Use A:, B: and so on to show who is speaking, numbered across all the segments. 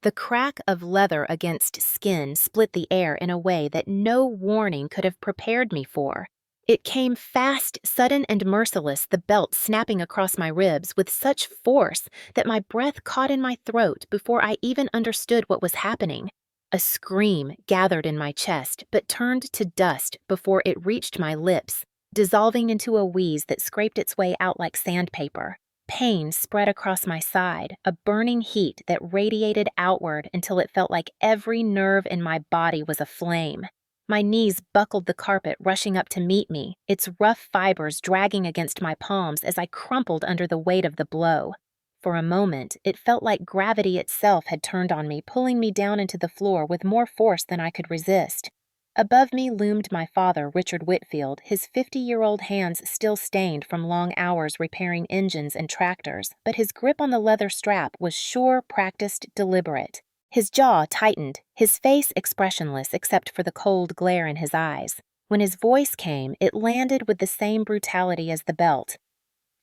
A: The crack of leather against skin split the air in a way that no warning could have prepared me for. It came fast, sudden, and merciless, the belt snapping across my ribs with such force that my breath caught in my throat before I even understood what was happening. A scream gathered in my chest, but turned to dust before it reached my lips, dissolving into a wheeze that scraped its way out like sandpaper. Pain spread across my side, a burning heat that radiated outward until it felt like every nerve in my body was aflame. My knees buckled the carpet, rushing up to meet me, its rough fibers dragging against my palms as I crumpled under the weight of the blow. For a moment, it felt like gravity itself had turned on me, pulling me down into the floor with more force than I could resist. Above me loomed my father, Richard Whitfield, his 50-year-old hands still stained from long hours repairing engines and tractors, but his grip on the leather strap was sure, practiced, deliberate. His jaw tightened, his face expressionless except for the cold glare in his eyes. When his voice came, it landed with the same brutality as the belt.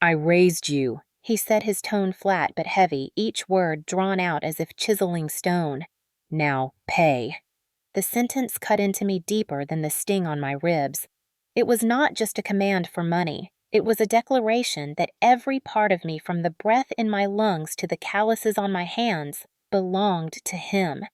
A: "I raised you," he said, his tone flat but heavy, each word drawn out as if chiseling stone. "Now pay." The sentence cut into me deeper than the sting on my ribs. It was not just a command for money. It was a declaration that every part of me, from the breath in my lungs to the calluses on my hands, belonged to him.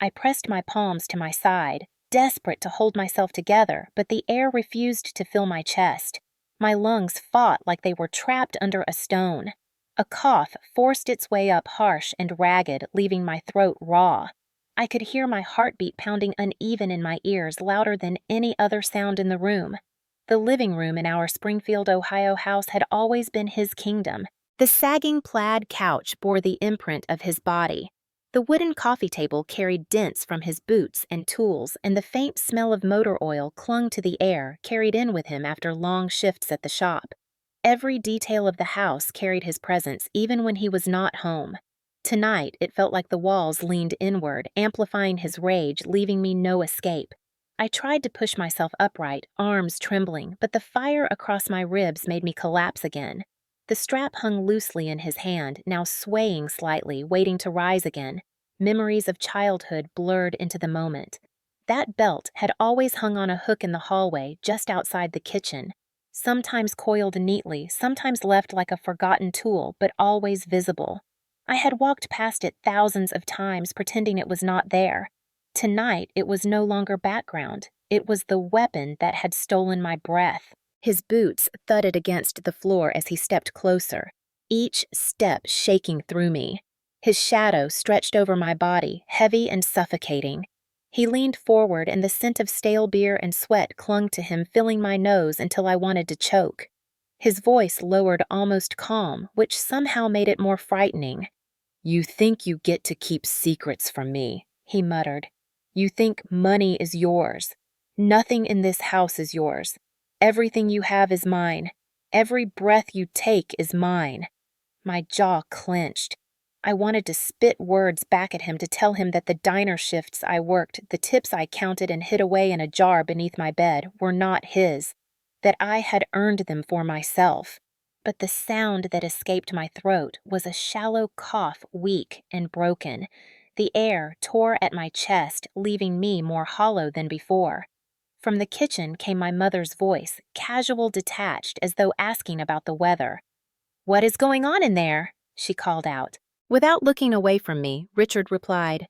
A: I pressed my palms to my side, desperate to hold myself together, but the air refused to fill my chest. My lungs fought like they were trapped under a stone. A cough forced its way up harsh and ragged, leaving my throat raw. I could hear my heartbeat pounding uneven in my ears, louder than any other sound in the room. The living room in our Springfield, Ohio house had always been his kingdom. The sagging plaid couch bore the imprint of his body. The wooden coffee table carried dents from his boots and tools, and the faint smell of motor oil clung to the air, carried in with him after long shifts at the shop. Every detail of the house carried his presence, even when he was not home. Tonight, it felt like the walls leaned inward, amplifying his rage, leaving me no escape. I tried to push myself upright, arms trembling, but the fire across my ribs made me collapse again. The strap hung loosely in his hand, now swaying slightly, waiting to rise again. Memories of childhood blurred into the moment. That belt had always hung on a hook in the hallway, just outside the kitchen. Sometimes coiled neatly, sometimes left like a forgotten tool, but always visible. I had walked past it thousands of times, pretending it was not there. Tonight, it was no longer background. It was the weapon that had stolen my breath. His boots thudded against the floor as he stepped closer, each step shaking through me. His shadow stretched over my body, heavy and suffocating. He leaned forward, and the scent of stale beer and sweat clung to him, filling my nose until I wanted to choke. His voice lowered almost calm, which somehow made it more frightening. "You think you get to keep secrets from me," he muttered. "You think money is yours. Nothing in this house is yours. Everything you have is mine. Every breath you take is mine." My jaw clenched. I wanted to spit words back at him, to tell him that the diner shifts I worked, the tips I counted and hid away in a jar beneath my bed, were not his, that I had earned them for myself. But the sound that escaped my throat was a shallow cough, weak and broken. The air tore at my chest, leaving me more hollow than before. From the kitchen came my mother's voice, casual, detached, as though asking about the weather. "What is going on in there?" she called out. Without looking away from me, Richard replied,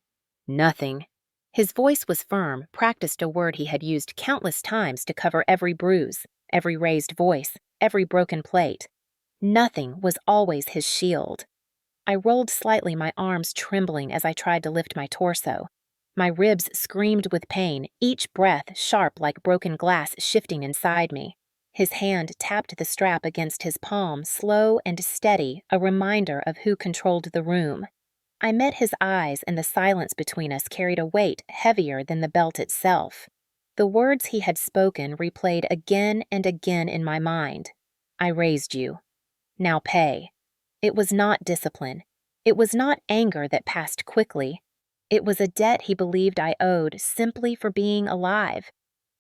A: "Nothing." His voice was firm, practiced, a word he had used countless times to cover every bruise, every raised voice, every broken plate. Nothing was always his shield. I rolled slightly, my arms trembling as I tried to lift my torso. My ribs screamed with pain, each breath sharp like broken glass shifting inside me. His hand tapped the strap against his palm, slow and steady, a reminder of who controlled the room. I met his eyes, and the silence between us carried a weight heavier than the belt itself. The words he had spoken replayed again and again in my mind. "I raised you. Now pay." It was not discipline. It was not anger that passed quickly. It was a debt he believed I owed simply for being alive.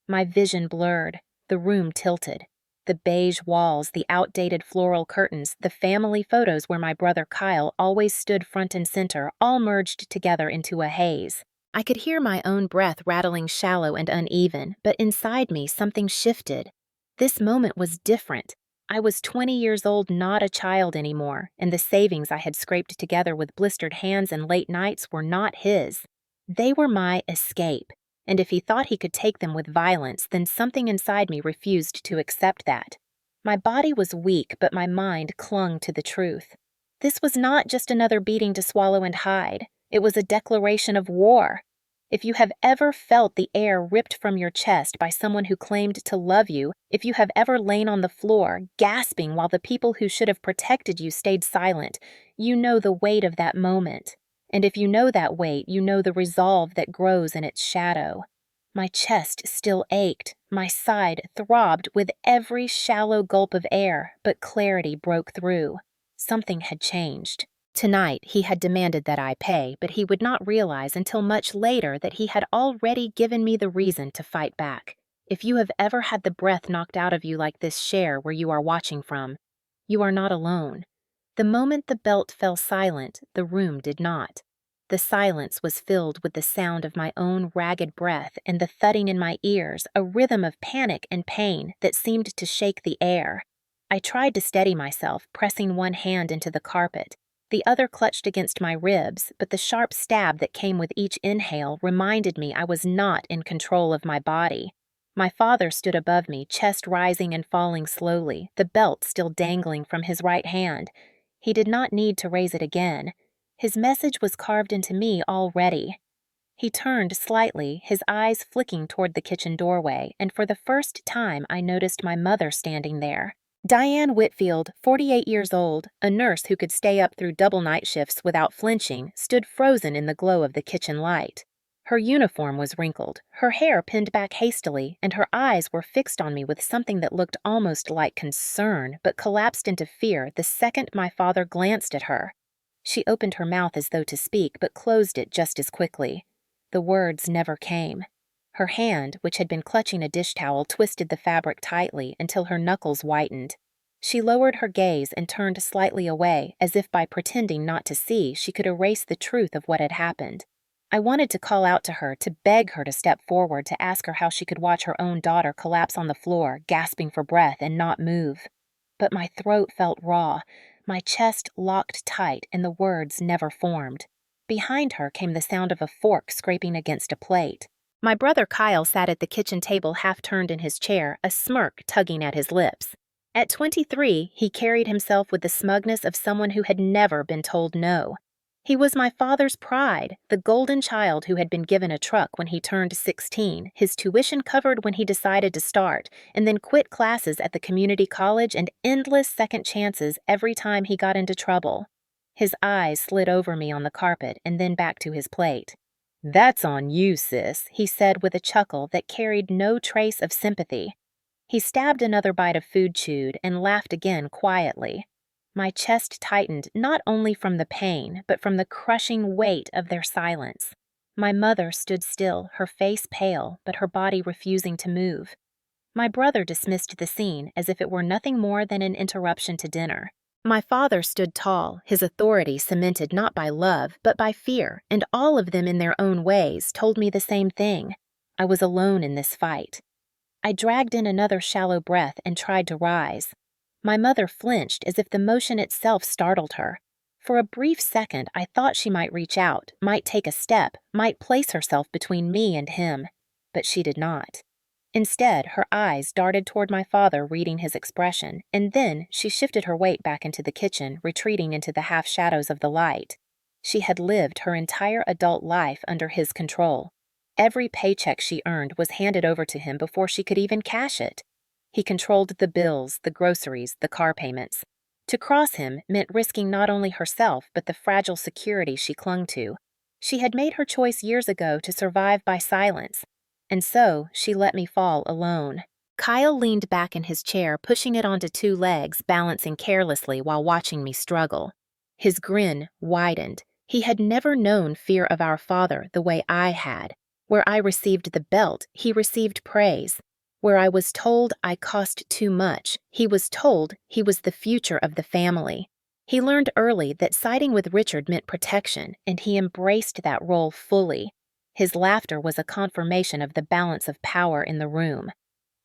A: My vision blurred, the room tilted. The beige walls, the outdated floral curtains, the family photos where my brother Kyle always stood front and center, all merged together into a haze. I could hear my own breath rattling shallow and uneven, but inside me something shifted. This moment was different. I was 20 years old, not a child anymore, and the savings I had scraped together with blistered hands and late nights were not his. They were my escape, and if he thought he could take them with violence, then something inside me refused to accept that. My body was weak, but my mind clung to the truth. This was not just another beating to swallow and hide. It was a declaration of war. If you have ever felt the air ripped from your chest by someone who claimed to love you, if you have ever lain on the floor, gasping while the people who should have protected you stayed silent, you know the weight of that moment. And if you know that weight, you know the resolve that grows in its shadow. My chest still ached, my side throbbed with every shallow gulp of air, but clarity broke through. Something had changed. Tonight, he had demanded that I pay, but he would not realize until much later that he had already given me the reason to fight back. If you have ever had the breath knocked out of you like this share where you are watching from, you are not alone. The moment the belt fell silent, the room did not. The silence was filled with the sound of my own ragged breath and the thudding in my ears, a rhythm of panic and pain that seemed to shake the air. I tried to steady myself, pressing one hand into the carpet. The other clutched against my ribs, but the sharp stab that came with each inhale reminded me I was not in control of my body. My father stood above me, chest rising and falling slowly, the belt still dangling from his right hand. He did not need to raise it again. His message was carved into me already. He turned slightly, his eyes flicking toward the kitchen doorway, and for the first time I noticed my mother standing there. Diane Whitfield, 48 years old, a nurse who could stay up through double night shifts without flinching, stood frozen in the glow of the kitchen light. Her uniform was wrinkled, her hair pinned back hastily, and her eyes were fixed on me with something that looked almost like concern, but collapsed into fear the second my father glanced at her. She opened her mouth as though to speak, but closed it just as quickly. The words never came. Her hand, which had been clutching a dish towel, twisted the fabric tightly until her knuckles whitened. She lowered her gaze and turned slightly away, as if by pretending not to see, she could erase the truth of what had happened. I wanted to call out to her, to beg her to step forward, to ask her how she could watch her own daughter collapse on the floor, gasping for breath, and not move. But my throat felt raw, my chest locked tight, and the words never formed. Behind her came the sound of a fork scraping against a plate. My brother Kyle sat at the kitchen table half-turned in his chair, a smirk tugging at his lips. At 23, he carried himself with the smugness of someone who had never been told no. He was my father's pride, the golden child who had been given a truck when he turned 16, his tuition covered when he decided to start, and then quit classes at the community college and endless second chances every time he got into trouble. His eyes slid over me on the carpet and then back to his plate. "That's on you, sis," he said with a chuckle that carried no trace of sympathy. He stabbed another bite of food chewed and laughed again quietly. My chest tightened not only from the pain, but from the crushing weight of their silence. My mother stood still, her face pale, but her body refusing to move. My brother dismissed the scene as if it were nothing more than an interruption to dinner. My father stood tall, his authority cemented not by love, but by fear, and all of them in their own ways told me the same thing. I was alone in this fight. I dragged in another shallow breath and tried to rise. My mother flinched as if the motion itself startled her. For a brief second, I thought she might reach out, might take a step, might place herself between me and him. But she did not. Instead, her eyes darted toward my father, reading his expression, and then she shifted her weight back into the kitchen, retreating into the half-shadows of the light. She had lived her entire adult life under his control. Every paycheck she earned was handed over to him before she could even cash it. He controlled the bills, the groceries, the car payments. To cross him meant risking not only herself but the fragile security she clung to. She had made her choice years ago to survive by silence. And so, she let me fall alone. Kyle leaned back in his chair, pushing it onto two legs, balancing carelessly while watching me struggle. His grin widened. He had never known fear of our father the way I had. Where I received the belt, he received praise. Where I was told I cost too much, he was told he was the future of the family. He learned early that siding with Richard meant protection, and he embraced that role fully. His laughter was a confirmation of the balance of power in the room.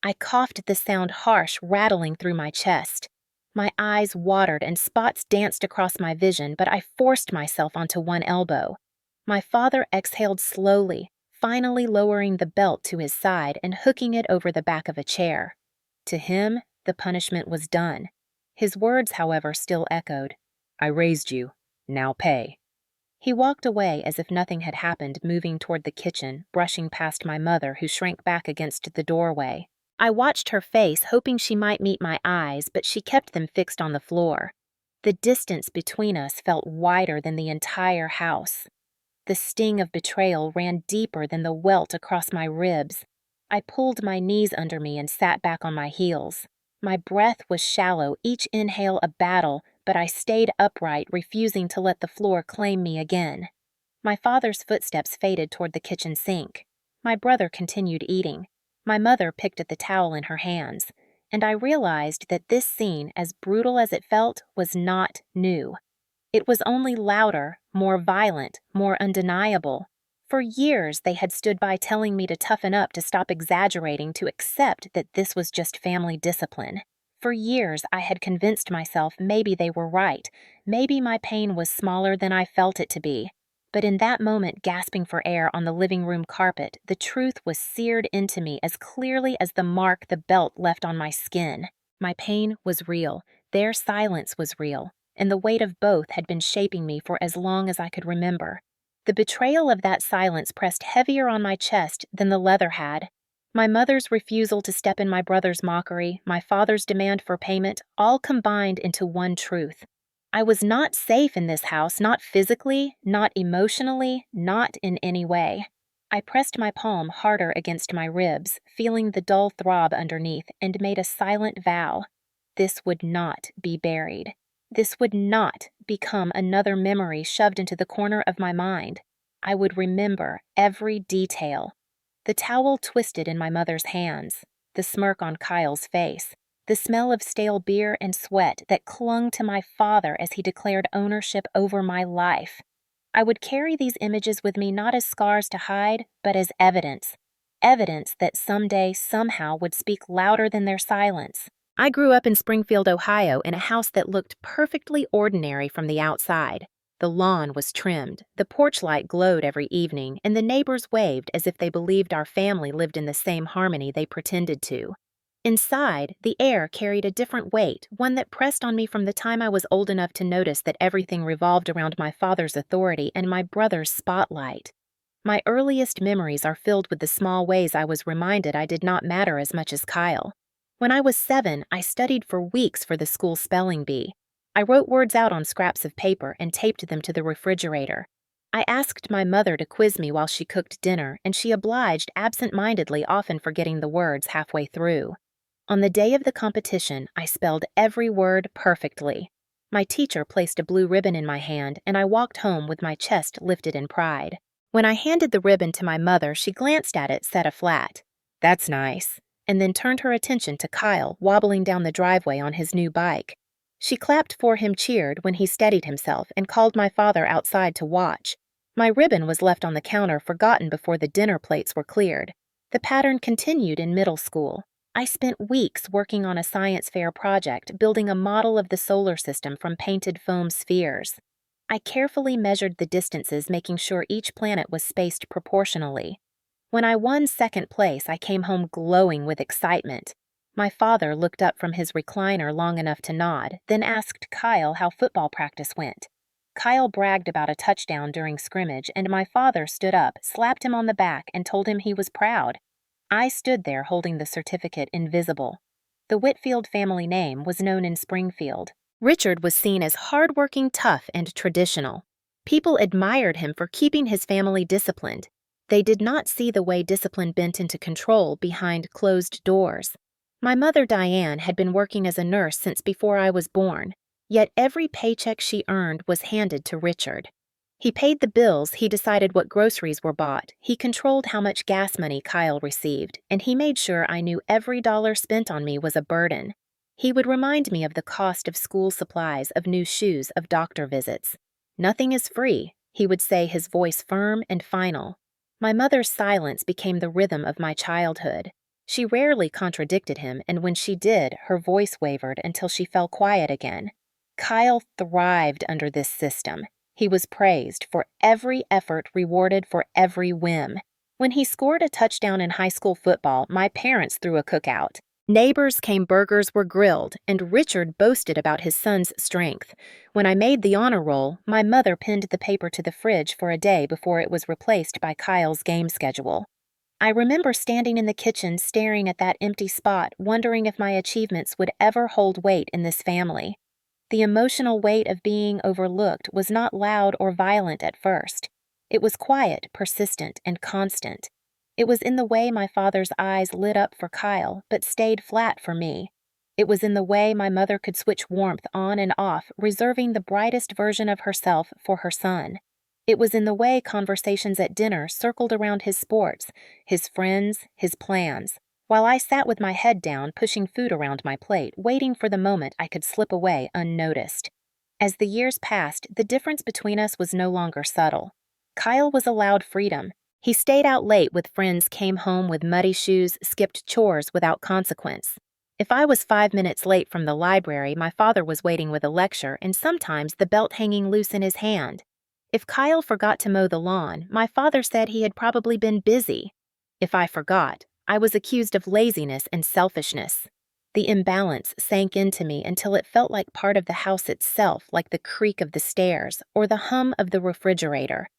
A: I coughed the sound harsh, rattling through my chest. My eyes watered and spots danced across my vision, but I forced myself onto one elbow. My father exhaled slowly, finally lowering the belt to his side and hooking it over the back of a chair. To him, the punishment was done. His words, however, still echoed. "I raised you. Now pay." He walked away as if nothing had happened, moving toward the kitchen, brushing past my mother, who shrank back against the doorway. I watched her face, hoping she might meet my eyes, but she kept them fixed on the floor. The distance between us felt wider than the entire house. The sting of betrayal ran deeper than the welt across my ribs. I pulled my knees under me and sat back on my heels. My breath was shallow, each inhale a battle, but I stayed upright, refusing to let the floor claim me again. My father's footsteps faded toward the kitchen sink. My brother continued eating. My mother picked at the towel in her hands, and I realized that this scene, as brutal as it felt, was not new. It was only louder, more violent, more undeniable. For years, they had stood by telling me to toughen up, to stop exaggerating, to accept that this was just family discipline. For years, I had convinced myself maybe they were right. Maybe my pain was smaller than I felt it to be. But in that moment, gasping for air on the living room carpet, the truth was seared into me as clearly as the mark the belt left on my skin. My pain was real. Their silence was real. And the weight of both had been shaping me for as long as I could remember. The betrayal of that silence pressed heavier on my chest than the leather had. My mother's refusal to step in my brother's mockery, my father's demand for payment, all combined into one truth. I was not safe in this house, not physically, not emotionally, not in any way. I pressed my palm harder against my ribs, feeling the dull throb underneath, and made a silent vow. This would not be buried. This would not become another memory shoved into the corner of my mind. I would remember every detail. The towel twisted in my mother's hands, the smirk on Kyle's face, the smell of stale beer and sweat that clung to my father as he declared ownership over my life. I would carry these images with me not as scars to hide, but as evidence. Evidence that someday, somehow, would speak louder than their silence. I grew up in Springfield, Ohio, in a house that looked perfectly ordinary from the outside. The lawn was trimmed, the porch light glowed every evening, and the neighbors waved as if they believed our family lived in the same harmony they pretended to. Inside, the air carried a different weight, one that pressed on me from the time I was old enough to notice that everything revolved around my father's authority and my brother's spotlight. My earliest memories are filled with the small ways I was reminded I did not matter as much as Kyle. When I was 7, I studied for weeks for the school spelling bee. I wrote words out on scraps of paper and taped them to the refrigerator. I asked my mother to quiz me while she cooked dinner, and she obliged absent-mindedly, often forgetting the words halfway through. On the day of the competition, I spelled every word perfectly. My teacher placed a blue ribbon in my hand, and I walked home with my chest lifted in pride. When I handed the ribbon to my mother, she glanced at it, said a flat, "That's nice," and then turned her attention to Kyle wobbling down the driveway on his new bike. She clapped for him, cheered when he steadied himself, and called my father outside to watch. My ribbon was left on the counter, forgotten before the dinner plates were cleared. The pattern continued in middle school. I spent weeks working on a science fair project, building a model of the solar system from painted foam spheres. I carefully measured the distances, making sure each planet was spaced proportionally. When I won second place, I came home glowing with excitement. My father looked up from his recliner long enough to nod, then asked Kyle how football practice went. Kyle bragged about a touchdown during scrimmage, and my father stood up, slapped him on the back, and told him he was proud. I stood there holding the certificate invisible. The Whitfield family name was known in Springfield. Richard was seen as hardworking, tough, and traditional. People admired him for keeping his family disciplined. They did not see the way discipline bent into control behind closed doors. My mother, Diane, had been working as a nurse since before I was born, yet every paycheck she earned was handed to Richard. He paid the bills, he decided what groceries were bought, he controlled how much gas money Kyle received, and he made sure I knew every dollar spent on me was a burden. He would remind me of the cost of school supplies, of new shoes, of doctor visits. "Nothing is free," he would say, his voice firm and final. My mother's silence became the rhythm of my childhood. She rarely contradicted him, and when she did, her voice wavered until she fell quiet again. Kyle thrived under this system. He was praised for every effort, rewarded for every whim. When he scored a touchdown in high school football, my parents threw a cookout. Neighbors came, burgers were grilled, and Richard boasted about his son's strength. When I made the honor roll, my mother pinned the paper to the fridge for a day before it was replaced by Kyle's game schedule. I remember standing in the kitchen staring at that empty spot, wondering if my achievements would ever hold weight in this family. The emotional weight of being overlooked was not loud or violent at first. It was quiet, persistent, and constant. It was in the way my father's eyes lit up for Kyle, but stayed flat for me. It was in the way my mother could switch warmth on and off, reserving the brightest version of herself for her son. It was in the way conversations at dinner circled around his sports, his friends, his plans, while I sat with my head down, pushing food around my plate, waiting for the moment I could slip away unnoticed. As the years passed, the difference between us was no longer subtle. Kyle was allowed freedom. He stayed out late with friends, came home with muddy shoes, skipped chores without consequence. If I was 5 minutes late from the library, my father was waiting with a lecture, and sometimes the belt hanging loose in his hand. If Kyle forgot to mow the lawn, my father said he had probably been busy. If I forgot, I was accused of laziness and selfishness. The imbalance sank into me until it felt like part of the house itself, like the creak of the stairs or the hum of the refrigerator.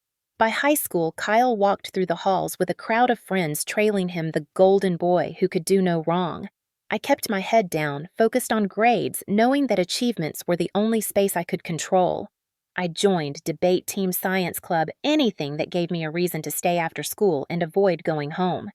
A: By high school, Kyle walked through the halls with a crowd of friends trailing him, the golden boy who could do no wrong. I kept my head down, focused on grades, knowing that achievements were the only space I could control. I joined debate team, science club, anything that gave me a reason to stay after school and avoid going home.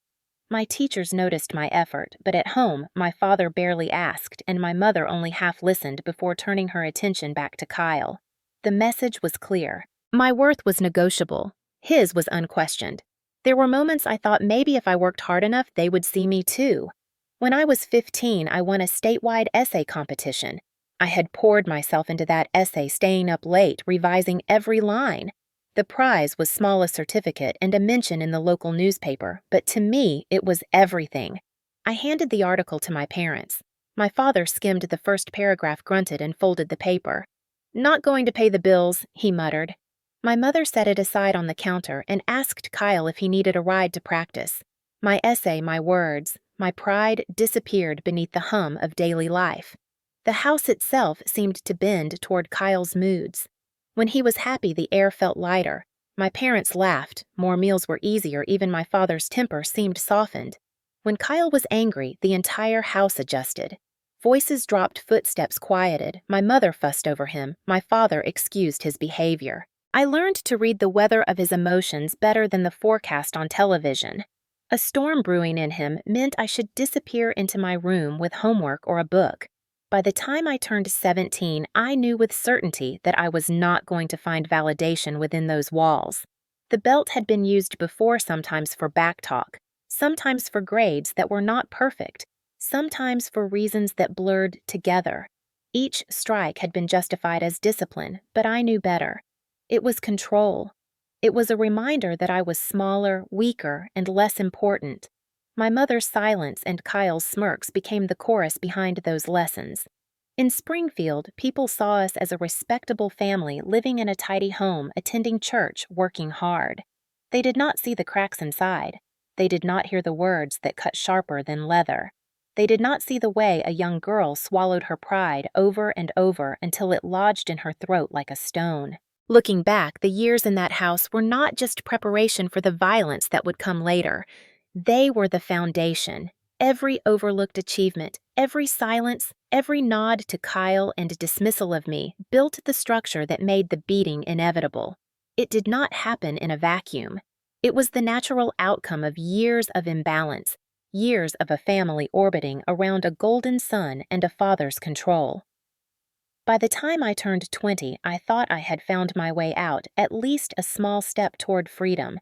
A: My teachers noticed my effort, but at home, my father barely asked, and my mother only half listened before turning her attention back to Kyle. The message was clear. My worth was negotiable. His was unquestioned. There were moments I thought maybe if I worked hard enough, they would see me too. When I was 15, I won a statewide essay competition. I had poured myself into that essay, staying up late, revising every line. The prize was small, a certificate and a mention in the local newspaper, but to me, it was everything. I handed the article to my parents. My father skimmed the first paragraph, grunted, and folded the paper. "Not going to pay the bills," he muttered. My mother set it aside on the counter and asked Kyle if he needed a ride to practice. My essay, my words, my pride disappeared beneath the hum of daily life. The house itself seemed to bend toward Kyle's moods. When he was happy, the air felt lighter. My parents laughed, more meals were easier, even my father's temper seemed softened. When Kyle was angry, the entire house adjusted. Voices dropped, footsteps quieted, my mother fussed over him, my father excused his behavior. I learned to read the weather of his emotions better than the forecast on television. A storm brewing in him meant I should disappear into my room with homework or a book. By the time I turned 17, I knew with certainty that I was not going to find validation within those walls. The belt had been used before, sometimes for backtalk, sometimes for grades that were not perfect, sometimes for reasons that blurred together. Each strike had been justified as discipline, but I knew better. It was control. It was a reminder that I was smaller, weaker, and less important. My mother's silence and Kyle's smirks became the chorus behind those lessons. In Springfield, people saw us as a respectable family living in a tidy home, attending church, working hard. They did not see the cracks inside. They did not hear the words that cut sharper than leather. They did not see the way a young girl swallowed her pride over and over until it lodged in her throat like a stone. Looking back, the years in that house were not just preparation for the violence that would come later. They were the foundation. Every overlooked achievement, every silence, every nod to Kyle and dismissal of me built the structure that made the beating inevitable. It did not happen in a vacuum. It was the natural outcome of years of imbalance, years of a family orbiting around a golden sun and a father's control. By the time I turned 20, I thought I had found my way out, at least a small step toward freedom.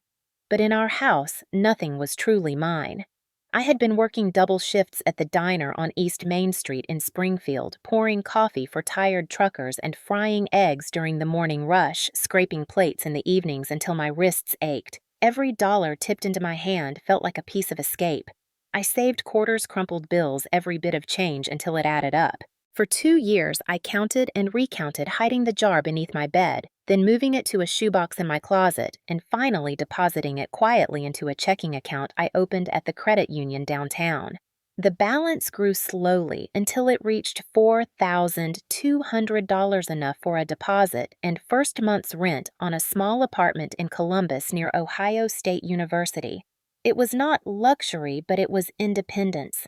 A: But in our house, nothing was truly mine. I had been working double shifts at the diner on East Main Street in Springfield, pouring coffee for tired truckers and frying eggs during the morning rush, scraping plates in the evenings until my wrists ached. Every dollar tipped into my hand felt like a piece of escape. I saved quarters, crumpled bills, every bit of change until it added up. For 2 years, I counted and recounted, hiding the jar beneath my bed, then moving it to a shoebox in my closet, and finally depositing it quietly into a checking account I opened at the credit union downtown. The balance grew slowly until it reached $4,200, enough for a deposit and first month's rent on a small apartment in Columbus near Ohio State University. It was not luxury, but it was independence.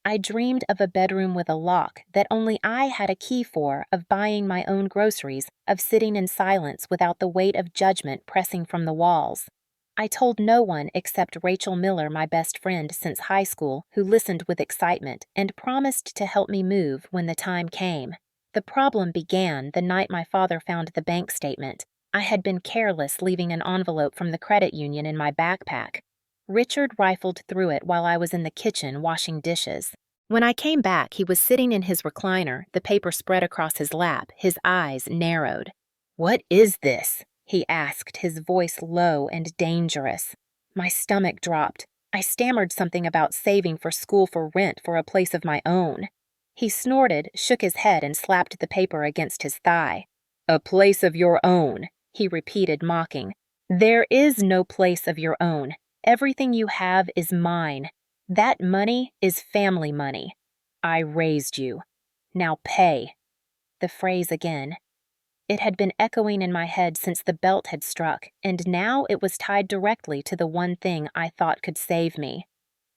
A: I dreamed of a bedroom with a lock that only I had a key for, of buying my own groceries, of sitting in silence without the weight of judgment pressing from the walls. I told no one except Rachel Miller, my best friend since high school, who listened with excitement and promised to help me move when the time came. The problem began the night my father found the bank statement. I had been careless, leaving an envelope from the credit union in my backpack. Richard rifled through it while I was in the kitchen washing dishes. When I came back, he was sitting in his recliner, the paper spread across his lap, his eyes narrowed. "What is this?" he asked, his voice low and dangerous. My stomach dropped. I stammered something about saving for school for rent for a place of my own. He snorted, shook his head, and slapped the paper against his thigh. "A place of your own," he repeated, mocking. "There is no place of your own. Everything you have is mine. That money is family money. I raised you. Now pay." The phrase again. It had been echoing in my head since the belt had struck, and now it was tied directly to the one thing I thought could save me.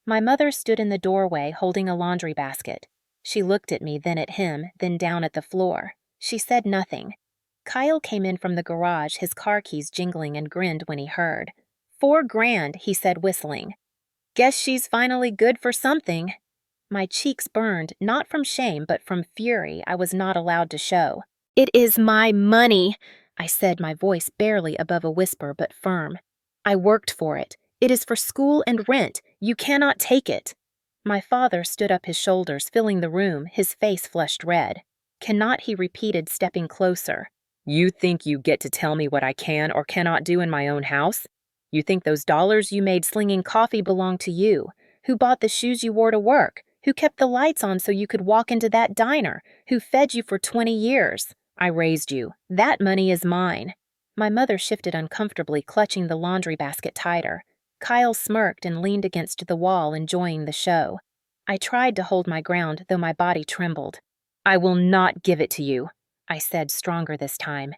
A: My mother stood in the doorway holding a laundry basket. She looked at me, then at him, then down at the floor. She said nothing. Kyle came in from the garage, his car keys jingling, and grinned when he heard. $4,000, he said, whistling. "Guess she's finally good for something." My cheeks burned, not from shame, but from fury I was not allowed to show. "It is my money," I said, my voice barely above a whisper, but firm. "I worked for it. It is for school and rent. You cannot take it." My father stood up, his shoulders filling the room, his face flushed red. "Cannot," he repeated, stepping closer. "You think you get to tell me what I can or cannot do in my own house? You think those dollars you made slinging coffee belong to you? Who bought the shoes you wore to work? Who kept the lights on so you could walk into that diner? Who fed you for 20 years? I raised you. That money is mine." My mother shifted uncomfortably, clutching the laundry basket tighter. Kyle smirked and leaned against the wall, enjoying the show. I tried to hold my ground, though my body trembled. "I will not give it to you," I said, stronger this time.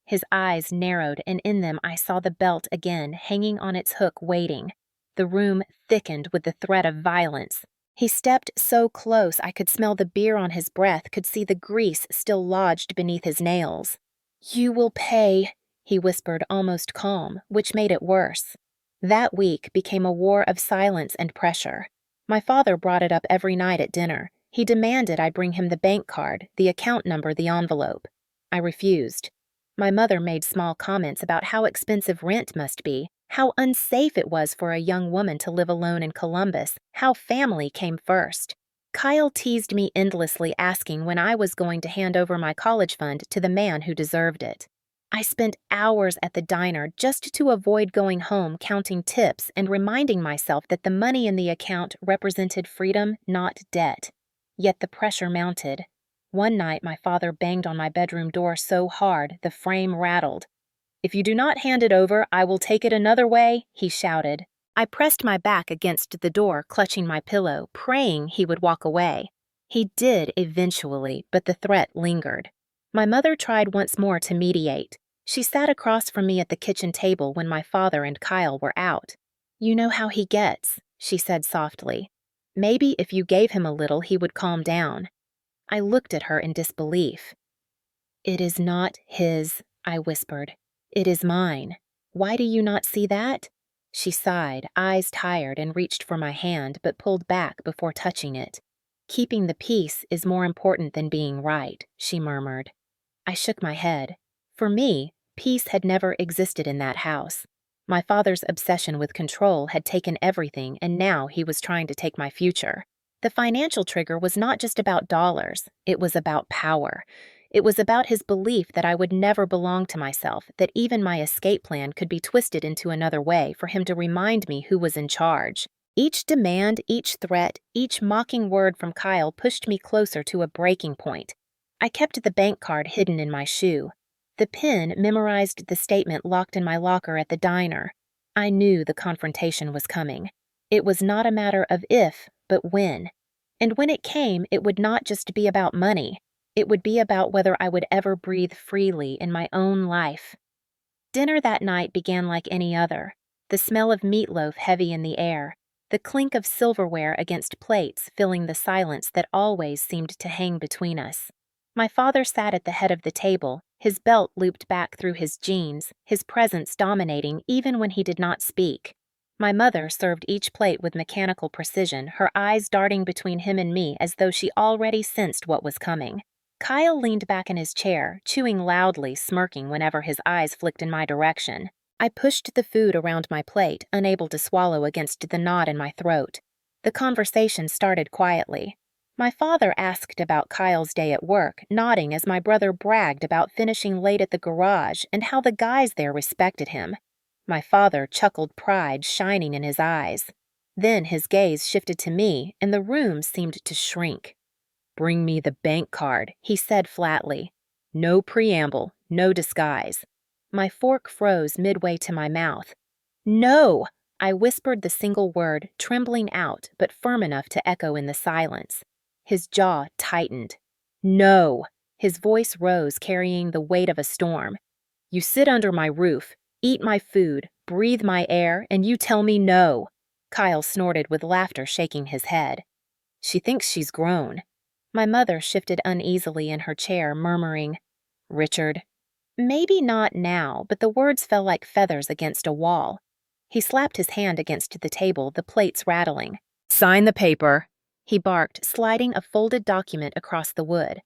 A: His eyes narrowed, and in them I saw the belt again, hanging on its hook, waiting. The room thickened with the threat of violence. He stepped so close I could smell the beer on his breath, could see the grease still lodged beneath his nails. "You will pay," he whispered, almost calm, which made it worse. That week became a war of silence and pressure. My father brought it up every night at dinner. He demanded I bring him the bank card, the account number, the envelope. I refused. My mother made small comments about how expensive rent must be, how unsafe it was for a young woman to live alone in Columbus, how family came first. Kyle teased me endlessly, asking when I was going to hand over my college fund to the man who deserved it. I spent hours at the diner just to avoid going home, counting tips and reminding myself that the money in the account represented freedom, not debt. Yet the pressure mounted. One night my father banged on my bedroom door so hard the frame rattled. "If you do not hand it over, I will take it another way," he shouted. I pressed my back against the door, clutching my pillow, praying he would walk away. He did eventually, but the threat lingered. My mother tried once more to mediate. She sat across from me at the kitchen table when my father and Kyle were out. "You know how he gets," she said softly. "Maybe if you gave him a little, he would calm down." I looked at her in disbelief. "It is not his," I whispered. "It is mine. Why do you not see that?" She sighed, eyes tired, and reached for my hand, but pulled back before touching it. "Keeping the peace is more important than being right," she murmured. I shook my head. For me, peace had never existed in that house. My father's obsession with control had taken everything, and now he was trying to take my future. The financial trigger was not just about dollars, it was about power. It was about his belief that I would never belong to myself, that even my escape plan could be twisted into another way for him to remind me who was in charge. Each demand, each threat, each mocking word from Kyle pushed me closer to a breaking point. I kept the bank card hidden in my shoe. The pin memorized the statement locked in my locker at the diner. I knew the confrontation was coming. It was not a matter of if, but when. And when it came, it would not just be about money. It would be about whether I would ever breathe freely in my own life. Dinner that night began like any other. The smell of meatloaf heavy in the air, the clink of silverware against plates filling the silence that always seemed to hang between us. My father sat at the head of the table, his belt looped back through his jeans, his presence dominating even when he did not speak. My mother served each plate with mechanical precision, her eyes darting between him and me as though she already sensed what was coming. Kyle leaned back in his chair, chewing loudly, smirking whenever his eyes flicked in my direction. I pushed the food around my plate, unable to swallow against the knot in my throat. The conversation started quietly. My father asked about Kyle's day at work, nodding as my brother bragged about finishing late at the garage and how the guys there respected him. My father chuckled, pride shining in his eyes. Then his gaze shifted to me, and the room seemed to shrink. "Bring me the bank card," he said flatly. No preamble, no disguise. My fork froze midway to my mouth. "No!" I whispered the single word, trembling out, but firm enough to echo in the silence. His jaw tightened. "No!" His voice rose, carrying the weight of a storm. "You sit under my roof, eat my food, breathe my air, and you tell me no." Kyle snorted with laughter, shaking his head. "She thinks she's grown." My mother shifted uneasily in her chair, murmuring, "Richard." Maybe not now, but the words fell like feathers against a wall. He slapped his hand against the table, the plates rattling. "Sign the paper," he barked, sliding a folded document across the wood.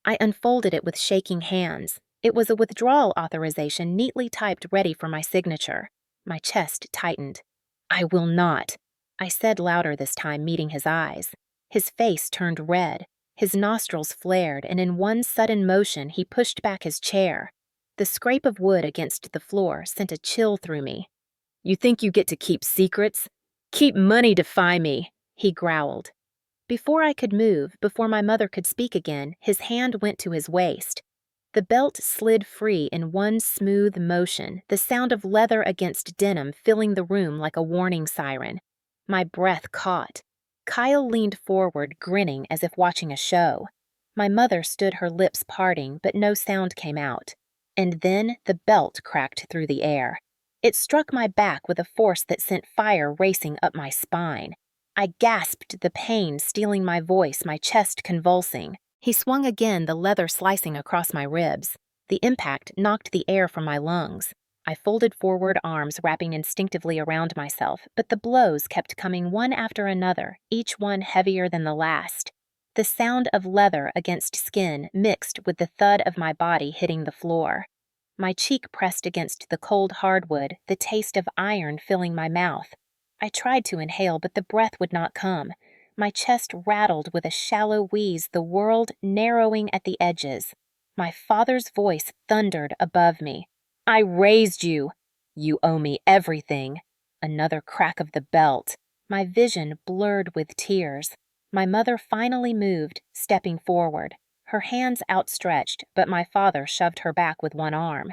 A: I unfolded it with shaking hands. It was a withdrawal authorization neatly typed ready for my signature. My chest tightened. "I will not," I said louder this time, meeting his eyes. His face turned red. His nostrils flared, and in one sudden motion he pushed back his chair. The scrape of wood against the floor sent a chill through me. "You think you get to keep secrets? Keep money defy me," he growled. Before I could move, before my mother could speak again, his hand went to his waist. The belt slid free in one smooth motion, the sound of leather against denim filling the room like a warning siren. My breath caught. Kyle leaned forward, grinning as if watching a show. My mother stood, her lips parting, but no sound came out. And then the belt cracked through the air. It struck my back with a force that sent fire racing up my spine. I gasped, the pain stealing my voice, my chest convulsing. He swung again, the leather slicing across my ribs. The impact knocked the air from my lungs. I folded forward, arms wrapping instinctively around myself, but the blows kept coming one after another, each one heavier than the last. The sound of leather against skin mixed with the thud of my body hitting the floor. My cheek pressed against the cold hardwood, the taste of iron filling my mouth. I tried to inhale, but the breath would not come. My chest rattled with a shallow wheeze, the world narrowing at the edges. My father's voice thundered above me. "I raised you. You owe me everything." Another crack of the belt. My vision blurred with tears. My mother finally moved, stepping forward, her hands outstretched, but my father shoved her back with one arm.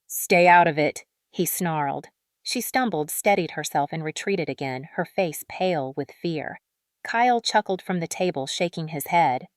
A: "Stay out of it," he snarled. She stumbled, steadied herself, and retreated again, her face pale with fear. Kyle chuckled from the table, shaking his head.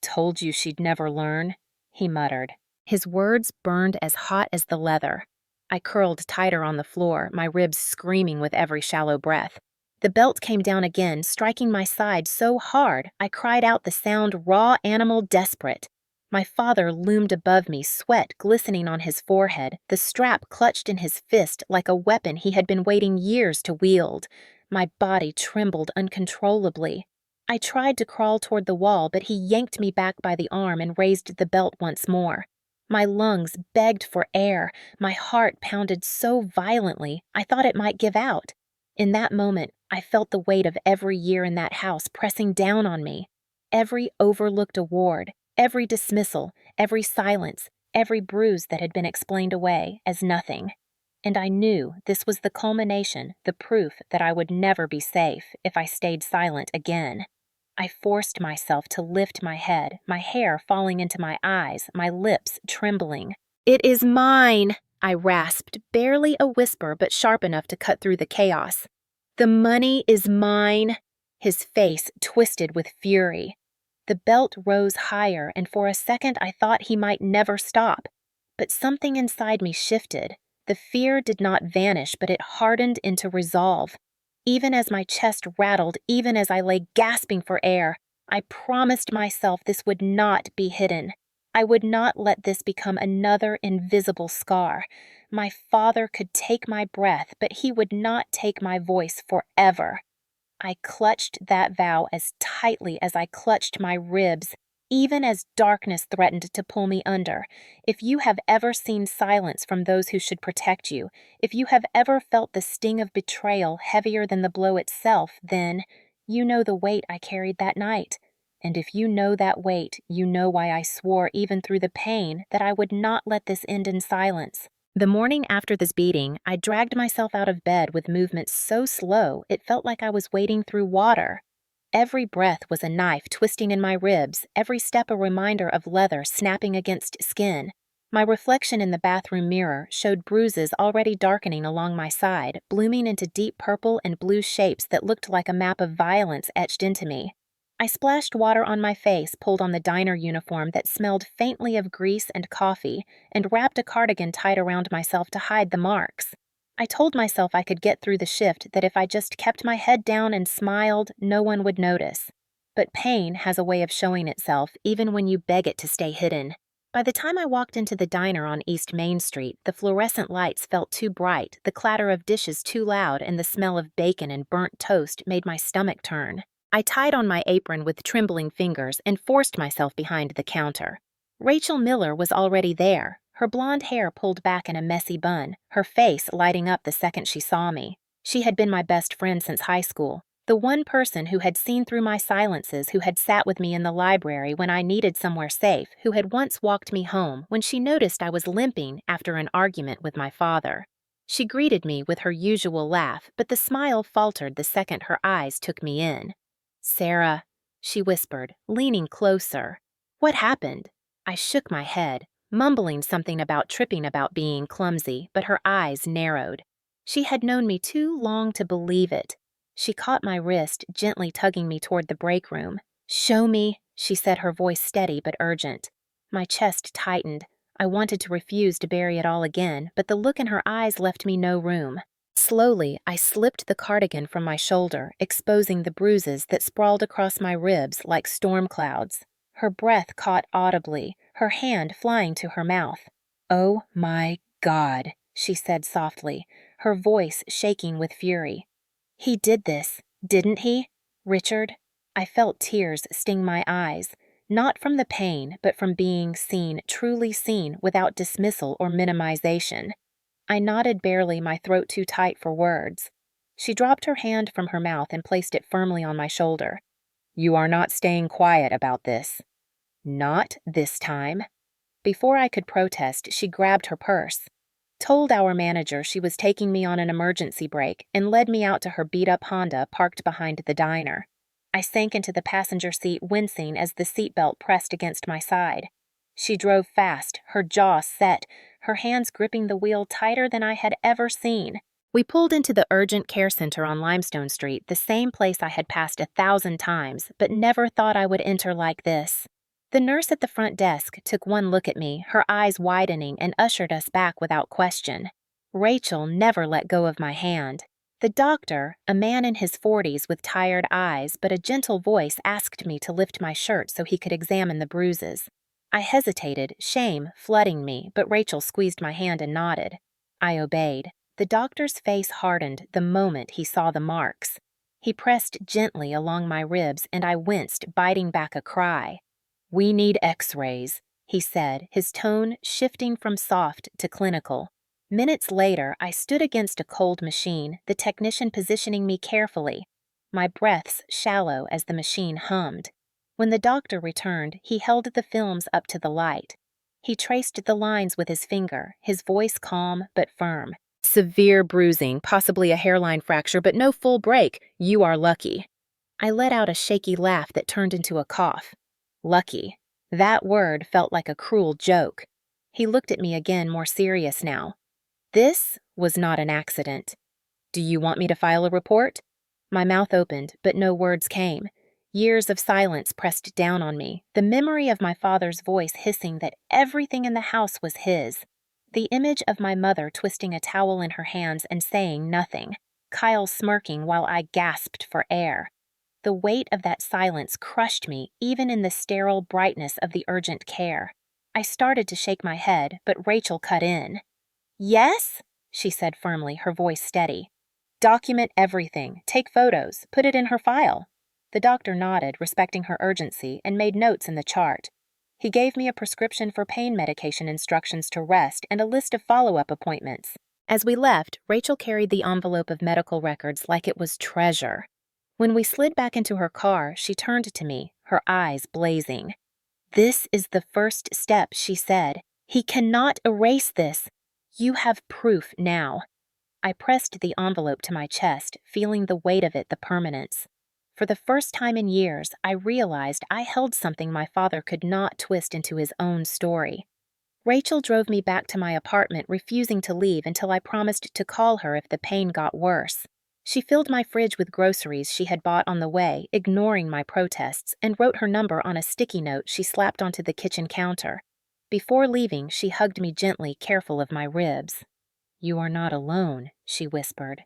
A: "Told you she'd never learn," he muttered. His words burned as hot as the leather. I curled tighter on the floor, my ribs screaming with every shallow breath. The belt came down again, striking my side so hard I cried out, the sound raw, animal, desperate. My father loomed above me, sweat glistening on his forehead, the strap clutched in his fist like a weapon he had been waiting years to wield. My body trembled uncontrollably. I tried to crawl toward the wall, but he yanked me back by the arm and raised the belt once more. My lungs begged for air. My heart pounded so violently I thought it might give out. In that moment, I felt the weight of every year in that house pressing down on me. Every overlooked award, every dismissal, every silence, every bruise that had been explained away as nothing. And I knew this was the culmination, the proof that I would never be safe if I stayed silent again. I forced myself to lift my head, my hair falling into my eyes, my lips trembling. "It is mine," I rasped, barely a whisper but sharp enough to cut through the chaos. "The money is mine." His face twisted with fury. The belt rose higher, and for a second I thought he might never stop. But something inside me shifted. The fear did not vanish, but it hardened into resolve. Even as my chest rattled, even as I lay gasping for air, I promised myself this would not be hidden. I would not let this become another invisible scar. My father could take my breath, but he would not take my voice forever. I clutched that vow as tightly as I clutched my ribs, even as darkness threatened to pull me under. If you have ever seen silence from those who should protect you, if you have ever felt the sting of betrayal heavier than the blow itself, then you know the weight I carried that night. And if you know that weight, you know why I swore even through the pain that I would not let this end in silence. The morning after this beating, I dragged myself out of bed with movements so slow it felt like I was wading through water. Every breath was a knife twisting in my ribs, every step a reminder of leather snapping against skin. My reflection in the bathroom mirror showed bruises already darkening along my side, blooming into deep purple and blue shapes that looked like a map of violence etched into me. I splashed water on my face, pulled on the diner uniform that smelled faintly of grease and coffee, and wrapped a cardigan tight around myself to hide the marks. I told myself I could get through the shift, that if I just kept my head down and smiled, no one would notice. But pain has a way of showing itself even when you beg it to stay hidden. By the time I walked into the diner on East Main Street, the fluorescent lights felt too bright, the clatter of dishes too loud, and the smell of bacon and burnt toast made my stomach turn. I tied on my apron with trembling fingers and forced myself behind the counter. Rachel Miller was already there, her blonde hair pulled back in a messy bun, her face lighting up the second she saw me. She had been my best friend since high school, the one person who had seen through my silences, who had sat with me in the library when I needed somewhere safe, who had once walked me home when she noticed I was limping after an argument with my father. She greeted me with her usual laugh, but the smile faltered the second her eyes took me in. "Sarah," she whispered, leaning closer. "What happened?" I shook my head, mumbling something about tripping about being clumsy, but her eyes narrowed. She had known me too long to believe it. She caught my wrist, gently tugging me toward the break room. "Show me," she said, her voice steady but urgent. My chest tightened. I wanted to refuse to bury it all again, but the look in her eyes left me no room. Slowly, I slipped the cardigan from my shoulder, exposing the bruises that sprawled across my ribs like storm clouds. Her breath caught audibly, her hand flying to her mouth. "Oh my God," she said softly, her voice shaking with fury. "He did this, didn't he? Richard?" I felt tears sting my eyes, not from the pain, but from being seen, truly seen, without dismissal or minimization. I nodded barely, my throat too tight for words. She dropped her hand from her mouth and placed it firmly on my shoulder. "You are not staying quiet about this." "Not this time." Before I could protest, she grabbed her purse, told our manager she was taking me on an emergency break, and led me out to her beat-up Honda parked behind the diner. I sank into the passenger seat, wincing as the seatbelt pressed against my side. She drove fast, her jaw set, her hands gripping the wheel tighter than I had ever seen. We pulled into the urgent care center on Limestone Street, the same place I had passed 1,000 times, but never thought I would enter like this. The nurse at the front desk took one look at me, her eyes widening, and ushered us back without question. Rachel never let go of my hand. The doctor, a man in his 40s with tired eyes but a gentle voice, asked me to lift my shirt so he could examine the bruises. I hesitated, shame flooding me, but Rachel squeezed my hand and nodded. I obeyed. The doctor's face hardened the moment he saw the marks. He pressed gently along my ribs, and I winced, biting back a cry. "We need X-rays," he said, his tone shifting from soft to clinical. Minutes later, I stood against a cold machine, the technician positioning me carefully, my breaths shallow as the machine hummed. When the doctor returned, he held the films up to the light. He traced the lines with his finger, his voice calm but firm. "Severe bruising, possibly a hairline fracture, but no full break. You are lucky." I let out a shaky laugh that turned into a cough. Lucky. That word felt like a cruel joke. He looked at me again, more serious now. This was not an accident. "Do you want me to file a report?" My mouth opened, but no words came. Years of silence pressed down on me, the memory of my father's voice hissing that everything in the house was his. The image of my mother twisting a towel in her hands and saying nothing, Kyle smirking while I gasped for air. The weight of that silence crushed me, even in the sterile brightness of the urgent care. I started to shake my head, but Rachel cut in. "Yes?" she said firmly, her voice steady. "Document everything. Take photos. Put it in her file." The doctor nodded, respecting her urgency, and made notes in the chart. He gave me a prescription for pain medication, instructions to rest, and a list of follow-up appointments. As we left, Rachel carried the envelope of medical records like it was treasure. When we slid back into her car, she turned to me, her eyes blazing. "This is the first step," she said. "He cannot erase this. You have proof now." I pressed the envelope to my chest, feeling the weight of it, the permanence. For the first time in years, I realized I held something my father could not twist into his own story. Rachel drove me back to my apartment, refusing to leave until I promised to call her if the pain got worse. She filled my fridge with groceries she had bought on the way, ignoring my protests, and wrote her number on a sticky note she slapped onto the kitchen counter. Before leaving, she hugged me gently, careful of my ribs. "You are not alone," she whispered.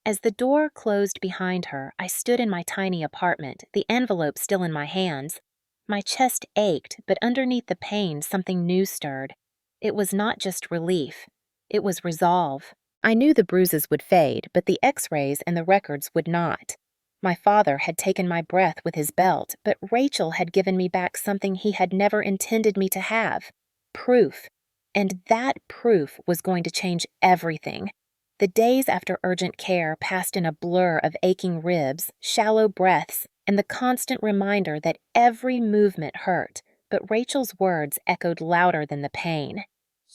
A: As the door closed behind her, I stood in my tiny apartment, the envelope still in my hands. My chest ached, but underneath the pain, something new stirred. It was not just relief. It was resolve. I knew the bruises would fade, but the x-rays and the records would not. My father had taken my breath with his belt, but Rachel had given me back something he had never intended me to have. Proof. And that proof was going to change everything. The days after urgent care passed in a blur of aching ribs, shallow breaths, and the constant reminder that every movement hurt, but Rachel's words echoed louder than the pain.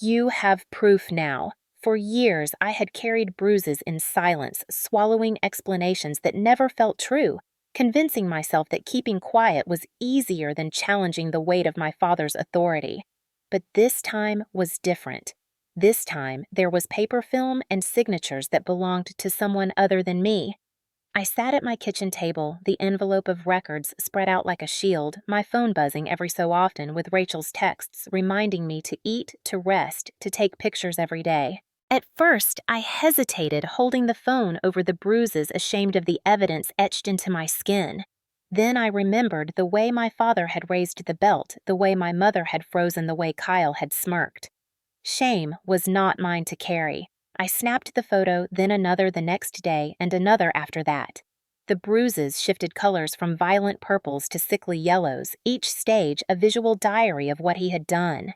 A: "You have proof now." For years, I had carried bruises in silence, swallowing explanations that never felt true, convincing myself that keeping quiet was easier than challenging the weight of my father's authority. But this time was different. This time, there was paper film and signatures that belonged to someone other than me. I sat at my kitchen table, the envelope of records spread out like a shield, my phone buzzing every so often with Rachel's texts reminding me to eat, to rest, to take pictures every day. At first, I hesitated, holding the phone over the bruises, ashamed of the evidence etched into my skin. Then I remembered the way my father had raised the belt, the way my mother had frozen, the way Kyle had smirked. Shame was not mine to carry. I snapped the photo, then another the next day, and another after that. The bruises shifted colors from violent purples to sickly yellows, each stage a visual diary of what he had done.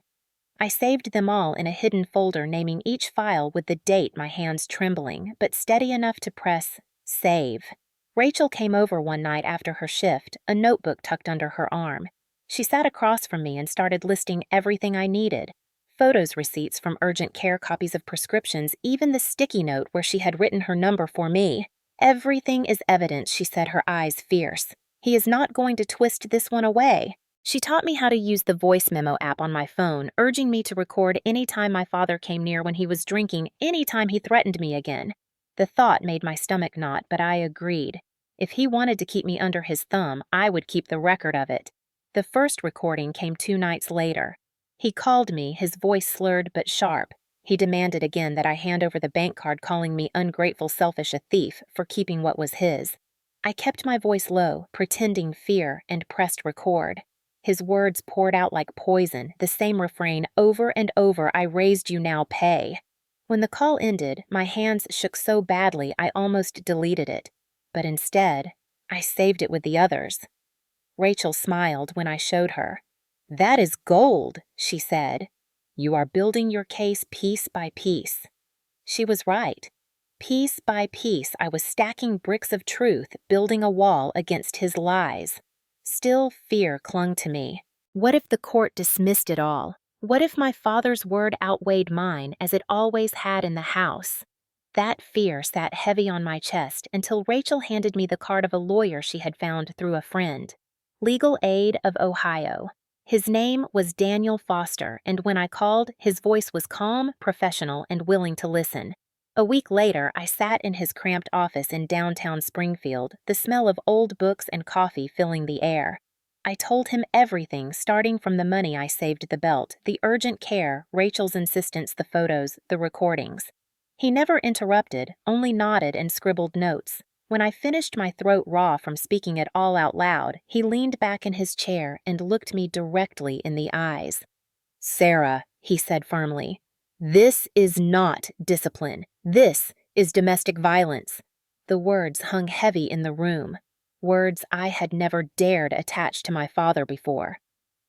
A: I saved them all in a hidden folder, naming each file with the date, my hands trembling, but steady enough to press save. Rachel came over one night after her shift, a notebook tucked under her arm. She sat across from me and started listing everything I needed. Photos, receipts from urgent care, copies of prescriptions, even the sticky note where she had written her number for me. "Everything is evidence," she said, her eyes fierce. "He is not going to twist this one away." She taught me how to use the voice memo app on my phone, urging me to record any time my father came near when he was drinking, any time he threatened me again. The thought made my stomach knot, but I agreed. If he wanted to keep me under his thumb, I would keep the record of it. The first recording came 2 nights later. He called me, his voice slurred but sharp. He demanded again that I hand over the bank card, calling me ungrateful, selfish, a thief for keeping what was his. I kept my voice low, pretending fear, and pressed record. His words poured out like poison, the same refrain over and over, "I raised you, now pay." When the call ended, my hands shook so badly I almost deleted it. But instead, I saved it with the others. Rachel smiled when I showed her. "That is gold," she said. "You are building your case piece by piece." She was right. Piece by piece, I was stacking bricks of truth, building a wall against his lies. Still, fear clung to me. What if the court dismissed it all? What if my father's word outweighed mine, as it always had in the house? That fear sat heavy on my chest until Rachel handed me the card of a lawyer she had found through a friend. Legal Aid of Ohio. His name was Daniel Foster, and when I called, his voice was calm, professional, and willing to listen. A week later, I sat in his cramped office in downtown Springfield, the smell of old books and coffee filling the air. I told him everything, starting from the money I saved the belt, the urgent care, Rachel's insistence, the photos, the recordings. He never interrupted, only nodded and scribbled notes. When I finished, my throat raw from speaking it all out loud, he leaned back in his chair and looked me directly in the eyes. "Sarah," he said firmly, "this is not discipline. This is domestic violence." The words hung heavy in the room, words I had never dared attach to my father before.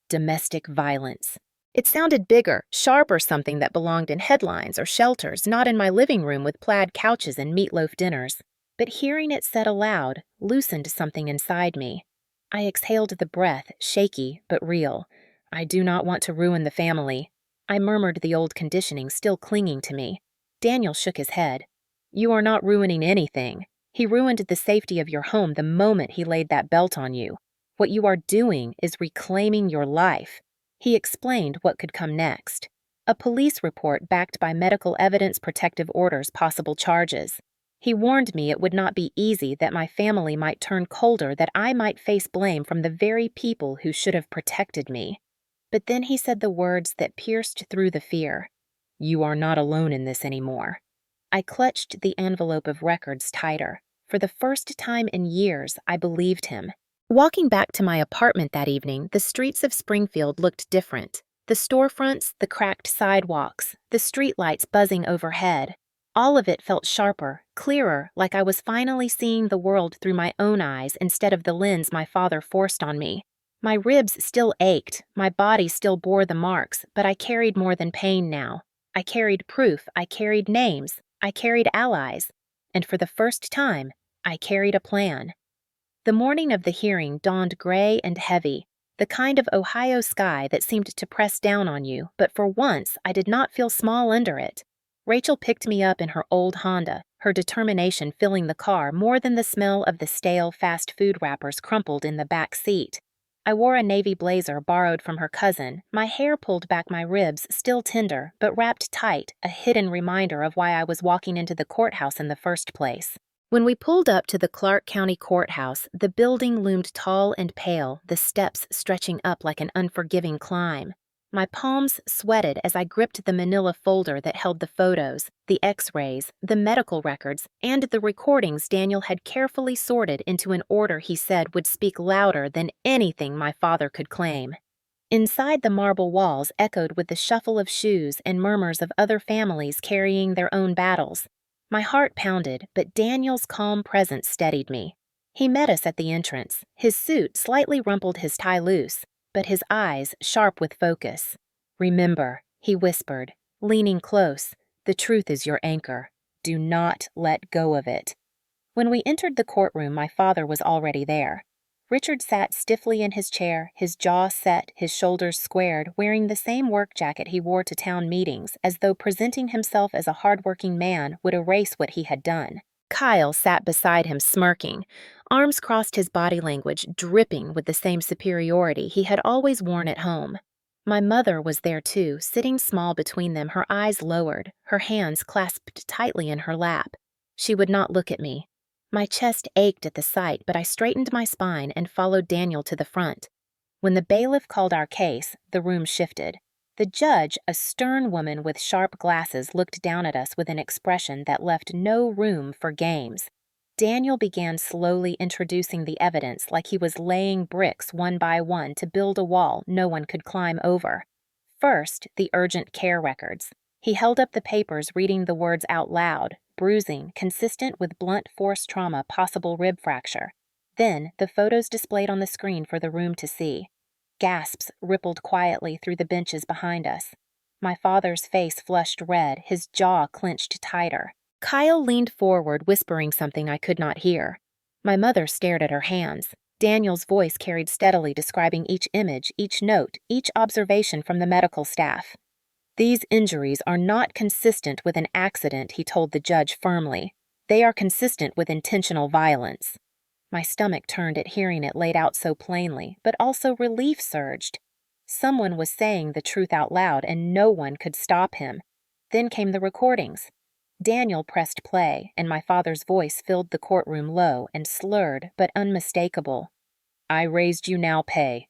A: Domestic violence. It sounded bigger, sharper, something that belonged in headlines or shelters, not in my living room with plaid couches and meatloaf dinners. But hearing it said aloud loosened something inside me. I exhaled the breath, shaky but real. "I do not want to ruin the family." I murmured the old conditioning still clinging to me. Daniel shook his head. "You are not ruining anything. He ruined the safety of your home the moment he laid that belt on you. What you are doing is reclaiming your life." He explained what could come next. A police report backed by medical evidence, protective orders, possible charges. He warned me it would not be easy, that my family might turn colder, that I might face blame from the very people who should have protected me. But then he said the words that pierced through the fear. "You are not alone in this anymore." I clutched the envelope of records tighter. For the first time in years, I believed him. Walking back to my apartment that evening, the streets of Springfield looked different. The storefronts, the cracked sidewalks, the streetlights buzzing overhead. All of it felt sharper, clearer, like I was finally seeing the world through my own eyes instead of the lens my father forced on me. My ribs still ached, my body still bore the marks, but I carried more than pain now. I carried proof, I carried names, I carried allies, and for the first time, I carried a plan. The morning of the hearing dawned gray and heavy, the kind of Ohio sky that seemed to press down on you, but for once I did not feel small under it. Rachel picked me up in her old Honda, her determination filling the car more than the smell of the stale fast food wrappers crumpled in the back seat. I wore a navy blazer borrowed from her cousin, my hair pulled back, my ribs still tender, but wrapped tight, a hidden reminder of why I was walking into the courthouse in the first place. When we pulled up to the Clark County Courthouse, the building loomed tall and pale, the steps stretching up like an unforgiving climb. My palms sweated as I gripped the manila folder that held the photos, the x-rays, the medical records, and the recordings Daniel had carefully sorted into an order he said would speak louder than anything my father could claim. Inside, the marble walls echoed with the shuffle of shoes and murmurs of other families carrying their own battles. My heart pounded, but Daniel's calm presence steadied me. He met us at the entrance, his suit slightly rumpled, his tie loose, but his eyes sharp with focus. "Remember," he whispered, leaning close, "the truth is your anchor. Do not let go of it." When we entered the courtroom, my father was already there. Richard sat stiffly in his chair, his jaw set, his shoulders squared, wearing the same work jacket he wore to town meetings, as though presenting himself as a hardworking man would erase what he had done. Kyle sat beside him smirking, arms crossed, his body language dripping with the same superiority he had always worn at home. My mother was there too, sitting small between them, her eyes lowered, her hands clasped tightly in her lap. She would not look at me. My chest ached at the sight, but I straightened my spine and followed Daniel to the front. When the bailiff called our case, the room shifted. The judge, a stern woman with sharp glasses, looked down at us with an expression that left no room for games. Daniel began slowly introducing the evidence like he was laying bricks one by one to build a wall no one could climb over. First, the urgent care records. He held up the papers, reading the words out loud: bruising, consistent with blunt force trauma, possible rib fracture. Then, the photos displayed on the screen for the room to see. Gasps rippled quietly through the benches behind us. My father's face flushed red, his jaw clenched tighter. Kyle leaned forward, whispering something I could not hear. My mother stared at her hands. Daniel's voice carried steadily, describing each image, each note, each observation from the medical staff. "These injuries are not consistent with an accident," he told the judge firmly. "They are consistent with intentional violence." My stomach turned at hearing it laid out so plainly, but also relief surged. Someone was saying the truth out loud, and no one could stop him. Then came the recordings. Daniel pressed play, and my father's voice filled the courtroom, low and slurred, but unmistakable. "I raised you, now pay."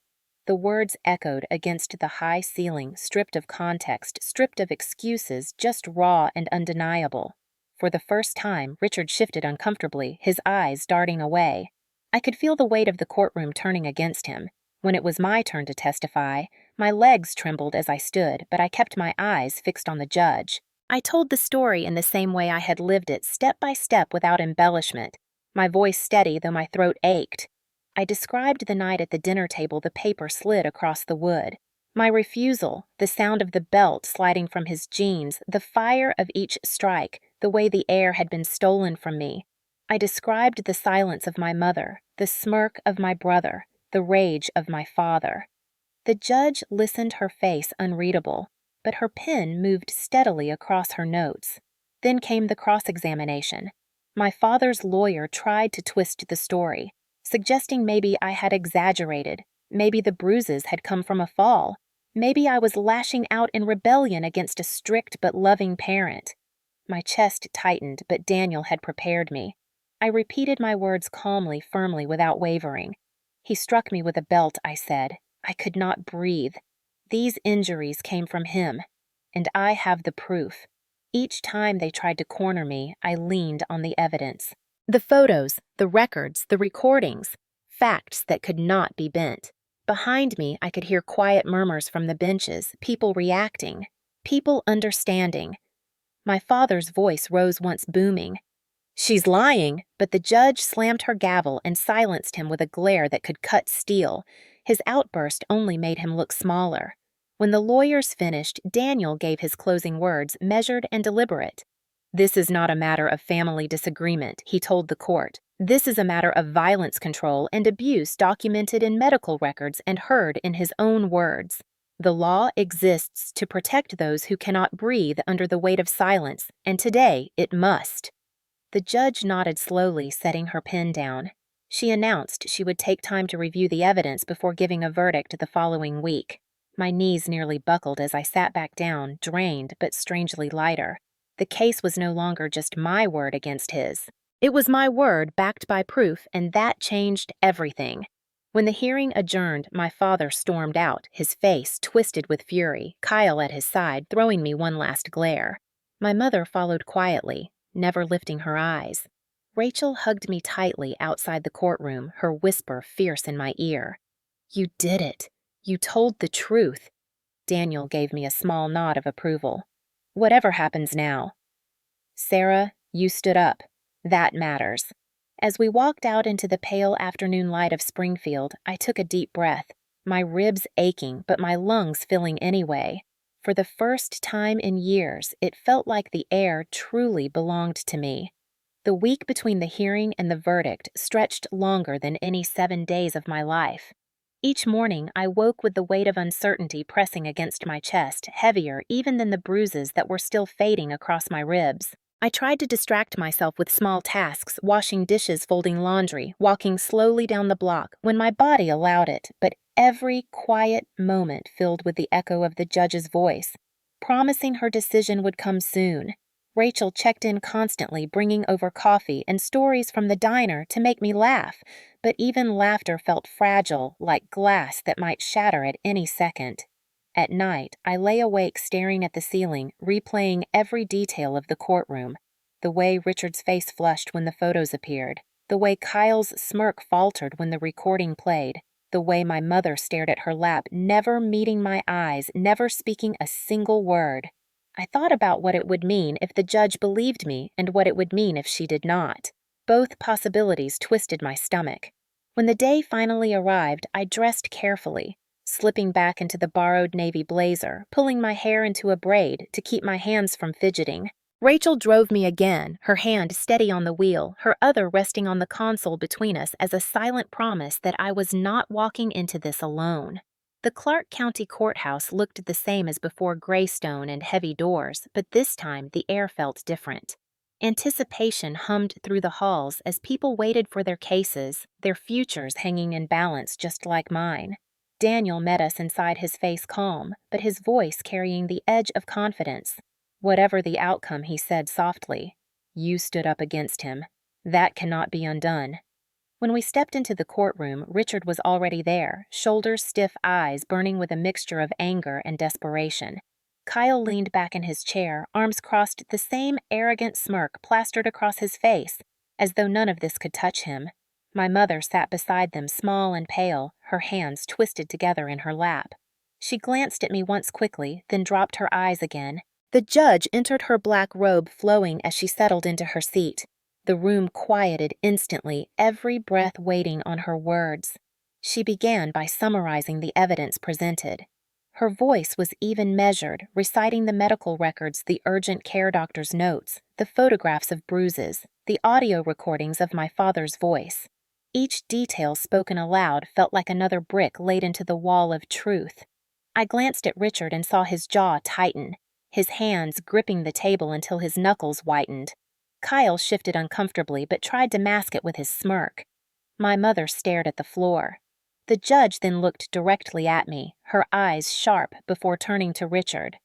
A: The words echoed against the high ceiling, stripped of context, stripped of excuses, just raw and undeniable. For the first time, Richard shifted uncomfortably, his eyes darting away. I could feel the weight of the courtroom turning against him. When it was my turn to testify, my legs trembled as I stood, but I kept my eyes fixed on the judge. I told the story in the same way I had lived it, step by step without embellishment, my voice steady though my throat ached. I described the night at the dinner table the paper slid across the wood. My refusal, the sound of the belt sliding from his jeans, the fire of each strike, the way the air had been stolen from me. I described the silence of my mother, the smirk of my brother, the rage of my father. The judge listened, her face unreadable, but her pen moved steadily across her notes. Then came the cross-examination. My father's lawyer tried to twist the story, suggesting maybe I had exaggerated, maybe the bruises had come from a fall, maybe I was lashing out in rebellion against a strict but loving parent. My chest tightened, but Daniel had prepared me. I repeated my words calmly, firmly, without wavering. "He struck me with a belt," I said. "I could not breathe. These injuries came from him, and I have the proof." Each time they tried to corner me, I leaned on the evidence. The photos, the records, the recordings, facts that could not be bent. Behind me, I could hear quiet murmurs from the benches, people reacting, people understanding. My father's voice rose once, booming. "She's lying," but the judge slammed her gavel and silenced him with a glare that could cut steel. His outburst only made him look smaller. When the lawyers finished, Daniel gave his closing words, measured and deliberate. "This is not a matter of family disagreement," he told the court. "This is a matter of violence control and abuse documented in medical records and heard in his own words. The law exists to protect those who cannot breathe under the weight of silence, and today it must." The judge nodded slowly, setting her pen down. She announced she would take time to review the evidence before giving a verdict the following week. My knees nearly buckled as I sat back down, drained but strangely lighter. The case was no longer just my word against his. It was my word backed by proof, and that changed everything. When the hearing adjourned, my father stormed out, his face twisted with fury, Kyle at his side, throwing me one last glare. My mother followed quietly, never lifting her eyes. Rachel hugged me tightly outside the courtroom, her whisper fierce in my ear. "You did it. You told the truth." Daniel gave me a small nod of approval. "Whatever happens now." "Sarah, you stood up. That matters." As we walked out into the pale afternoon light of Springfield, I took a deep breath, my ribs aching, but my lungs filling anyway. For the first time in years, it felt like the air truly belonged to me. The week between the hearing and the verdict stretched longer than any 7 days of my life. Each morning, I woke with the weight of uncertainty pressing against my chest, heavier even than the bruises that were still fading across my ribs. I tried to distract myself with small tasks, washing dishes, folding laundry, walking slowly down the block when my body allowed it, but every quiet moment filled with the echo of the judge's voice, promising her decision would come soon. Rachel checked in constantly, bringing over coffee and stories from the diner to make me laugh, but even laughter felt fragile, like glass that might shatter at any second. At night, I lay awake staring at the ceiling, replaying every detail of the courtroom. The way Richard's face flushed when the photos appeared, the way Kyle's smirk faltered when the recording played, the way my mother stared at her lap, never meeting my eyes, never speaking a single word. I thought about what it would mean if the judge believed me and what it would mean if she did not. Both possibilities twisted my stomach. When the day finally arrived, I dressed carefully. slipping back into the borrowed navy blazer, pulling my hair into a braid to keep my hands from fidgeting. Rachel drove me again, her hand steady on the wheel, her other resting on the console between us as a silent promise that I was not walking into this alone. The Clark County Courthouse looked the same as before, gray stone and heavy doors, but this time the air felt different. Anticipation hummed through the halls as people waited for their cases, their futures hanging in balance just like mine. Daniel met us inside, his face calm, but his voice carrying the edge of confidence. Whatever the outcome, he said softly, "You stood up against him. That cannot be undone." When we stepped into the courtroom, Richard was already there, shoulders stiff, eyes burning with a mixture of anger and desperation. Kyle leaned back in his chair, arms crossed, the same arrogant smirk plastered across his face, as though none of this could touch him. My mother sat beside them, small and pale, her hands twisted together in her lap. She glanced at me once quickly, then dropped her eyes again. The judge entered, her black robe flowing as she settled into her seat. The room quieted instantly, every breath waiting on her words. She began by summarizing the evidence presented. Her voice was even measured, reciting the medical records, the urgent care doctor's notes, the photographs of bruises, the audio recordings of my father's voice. Each detail spoken aloud felt like another brick laid into the wall of truth. I glanced at Richard and saw his jaw tighten, his hands gripping the table until his knuckles whitened. Kyle shifted uncomfortably but tried to mask it with his smirk. My mother stared at the floor. The judge then looked directly at me, her eyes sharp, before turning to Richard.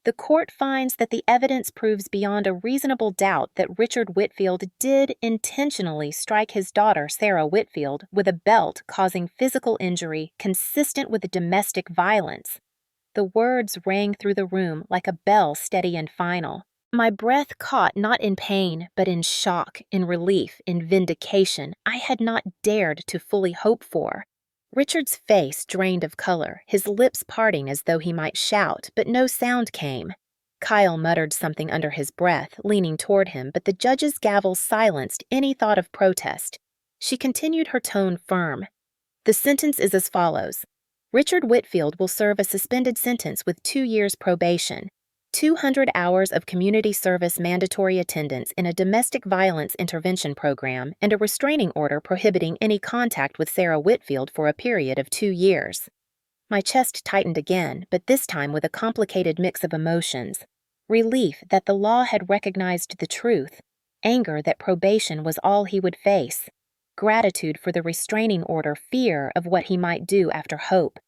A: "The court finds that the evidence proves beyond a reasonable doubt that Richard Whitfield did intentionally strike his daughter, Sarah Whitfield, with a belt, causing physical injury consistent with domestic violence." The words rang through the room like a bell, steady and final. My breath caught, not in pain, but in shock, in relief, in vindication I had not dared to fully hope for. Richard's face drained of color, his lips parting as though he might shout, but no sound came. Kyle muttered something under his breath, leaning toward him, but the judge's gavel silenced any thought of protest. She continued, her tone firm. "The sentence is as follows. Richard Whitfield will serve a suspended sentence with 2 years probation, 200 hours of community service mandatory attendance in a domestic violence intervention program, and a restraining order prohibiting any contact with Sarah Whitfield for a period of 2 years. My chest tightened again, but this time with a complicated mix of emotions. Relief that the law had recognized the truth, anger that probation was all he would face, gratitude for the restraining order, fear of what he might do after, hope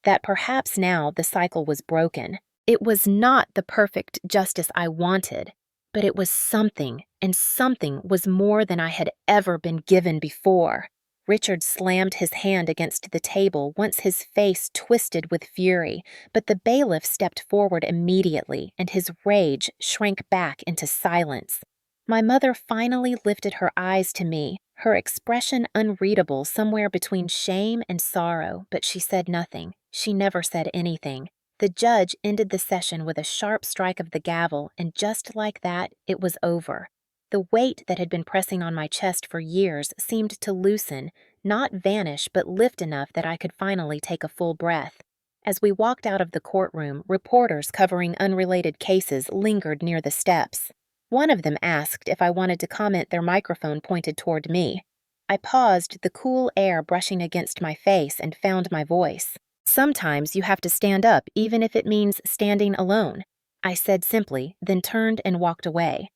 A: that perhaps now the cycle was broken. It was not the perfect justice I wanted, but it was something, and something was more than I had ever been given before. Richard slammed his hand against the table, once his face twisted with fury, but the bailiff stepped forward immediately, and his rage shrank back into silence. My mother finally lifted her eyes to me, her expression unreadable, somewhere between shame and sorrow, but she said nothing. She never said anything. The judge ended the session with a sharp strike of the gavel, and just like that, it was over. The weight that had been pressing on my chest for years seemed to loosen, not vanish, but lift enough that I could finally take a full breath. As we walked out of the courtroom, reporters covering unrelated cases lingered near the steps. One of them asked if I wanted to comment, their microphone pointed toward me. I paused, the cool air brushing against my face, and found my voice. "Sometimes you have to stand up, even if it means standing alone," I said simply, then turned and walked away.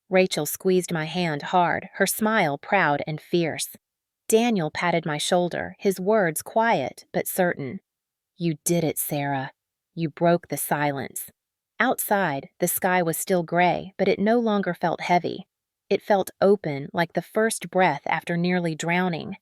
A: Rachel squeezed my hand hard, her smile proud and fierce. Daniel patted my shoulder, his words quiet but certain. "You did it, Sarah. You broke the silence." Outside, the sky was still gray, but it no longer felt heavy. It felt open, like the first breath after nearly drowning.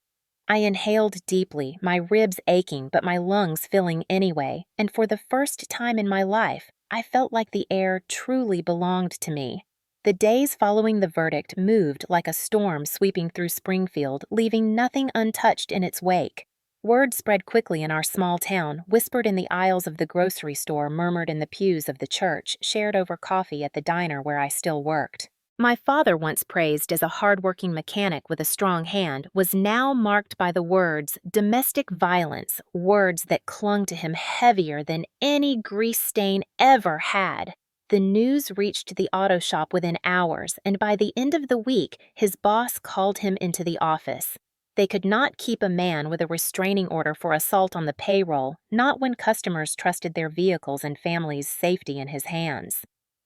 A: I inhaled deeply, my ribs aching but my lungs filling anyway, and for the first time in my life, I felt like the air truly belonged to me. The days following the verdict moved like a storm sweeping through Springfield, leaving nothing untouched in its wake. Word spread quickly in our small town, whispered in the aisles of the grocery store, murmured in the pews of the church, shared over coffee at the diner where I still worked. My father, once praised as a hard-working mechanic with a strong hand, was now marked by the words domestic violence, words that clung to him heavier than any grease stain ever had. The news reached the auto shop within hours, and by the end of the week, his boss called him into the office. They could not keep a man with a restraining order for assault on the payroll, not when customers trusted their vehicles and families' safety in his hands.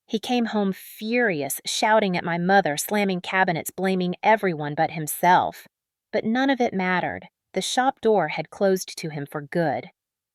A: He came home furious, shouting at my mother, slamming cabinets, blaming everyone but himself. But none of it mattered. The shop door had closed to him for good.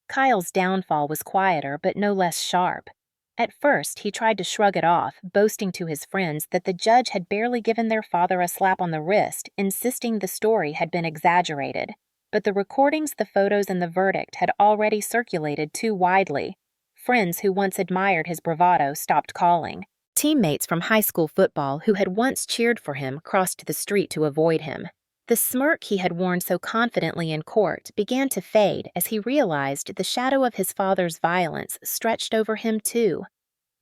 A: Kyle's downfall was quieter, but no less sharp. At first, he tried to shrug it off, boasting to his friends that the judge had barely given their father a slap on the wrist, insisting the story had been exaggerated. But the recordings, the photos, and the verdict had already circulated too widely. Friends who once admired his bravado stopped calling. Teammates from high school football who had once cheered for him crossed the street to avoid him. The smirk he had worn so confidently in court began to fade as he realized the shadow of his father's violence stretched over him too.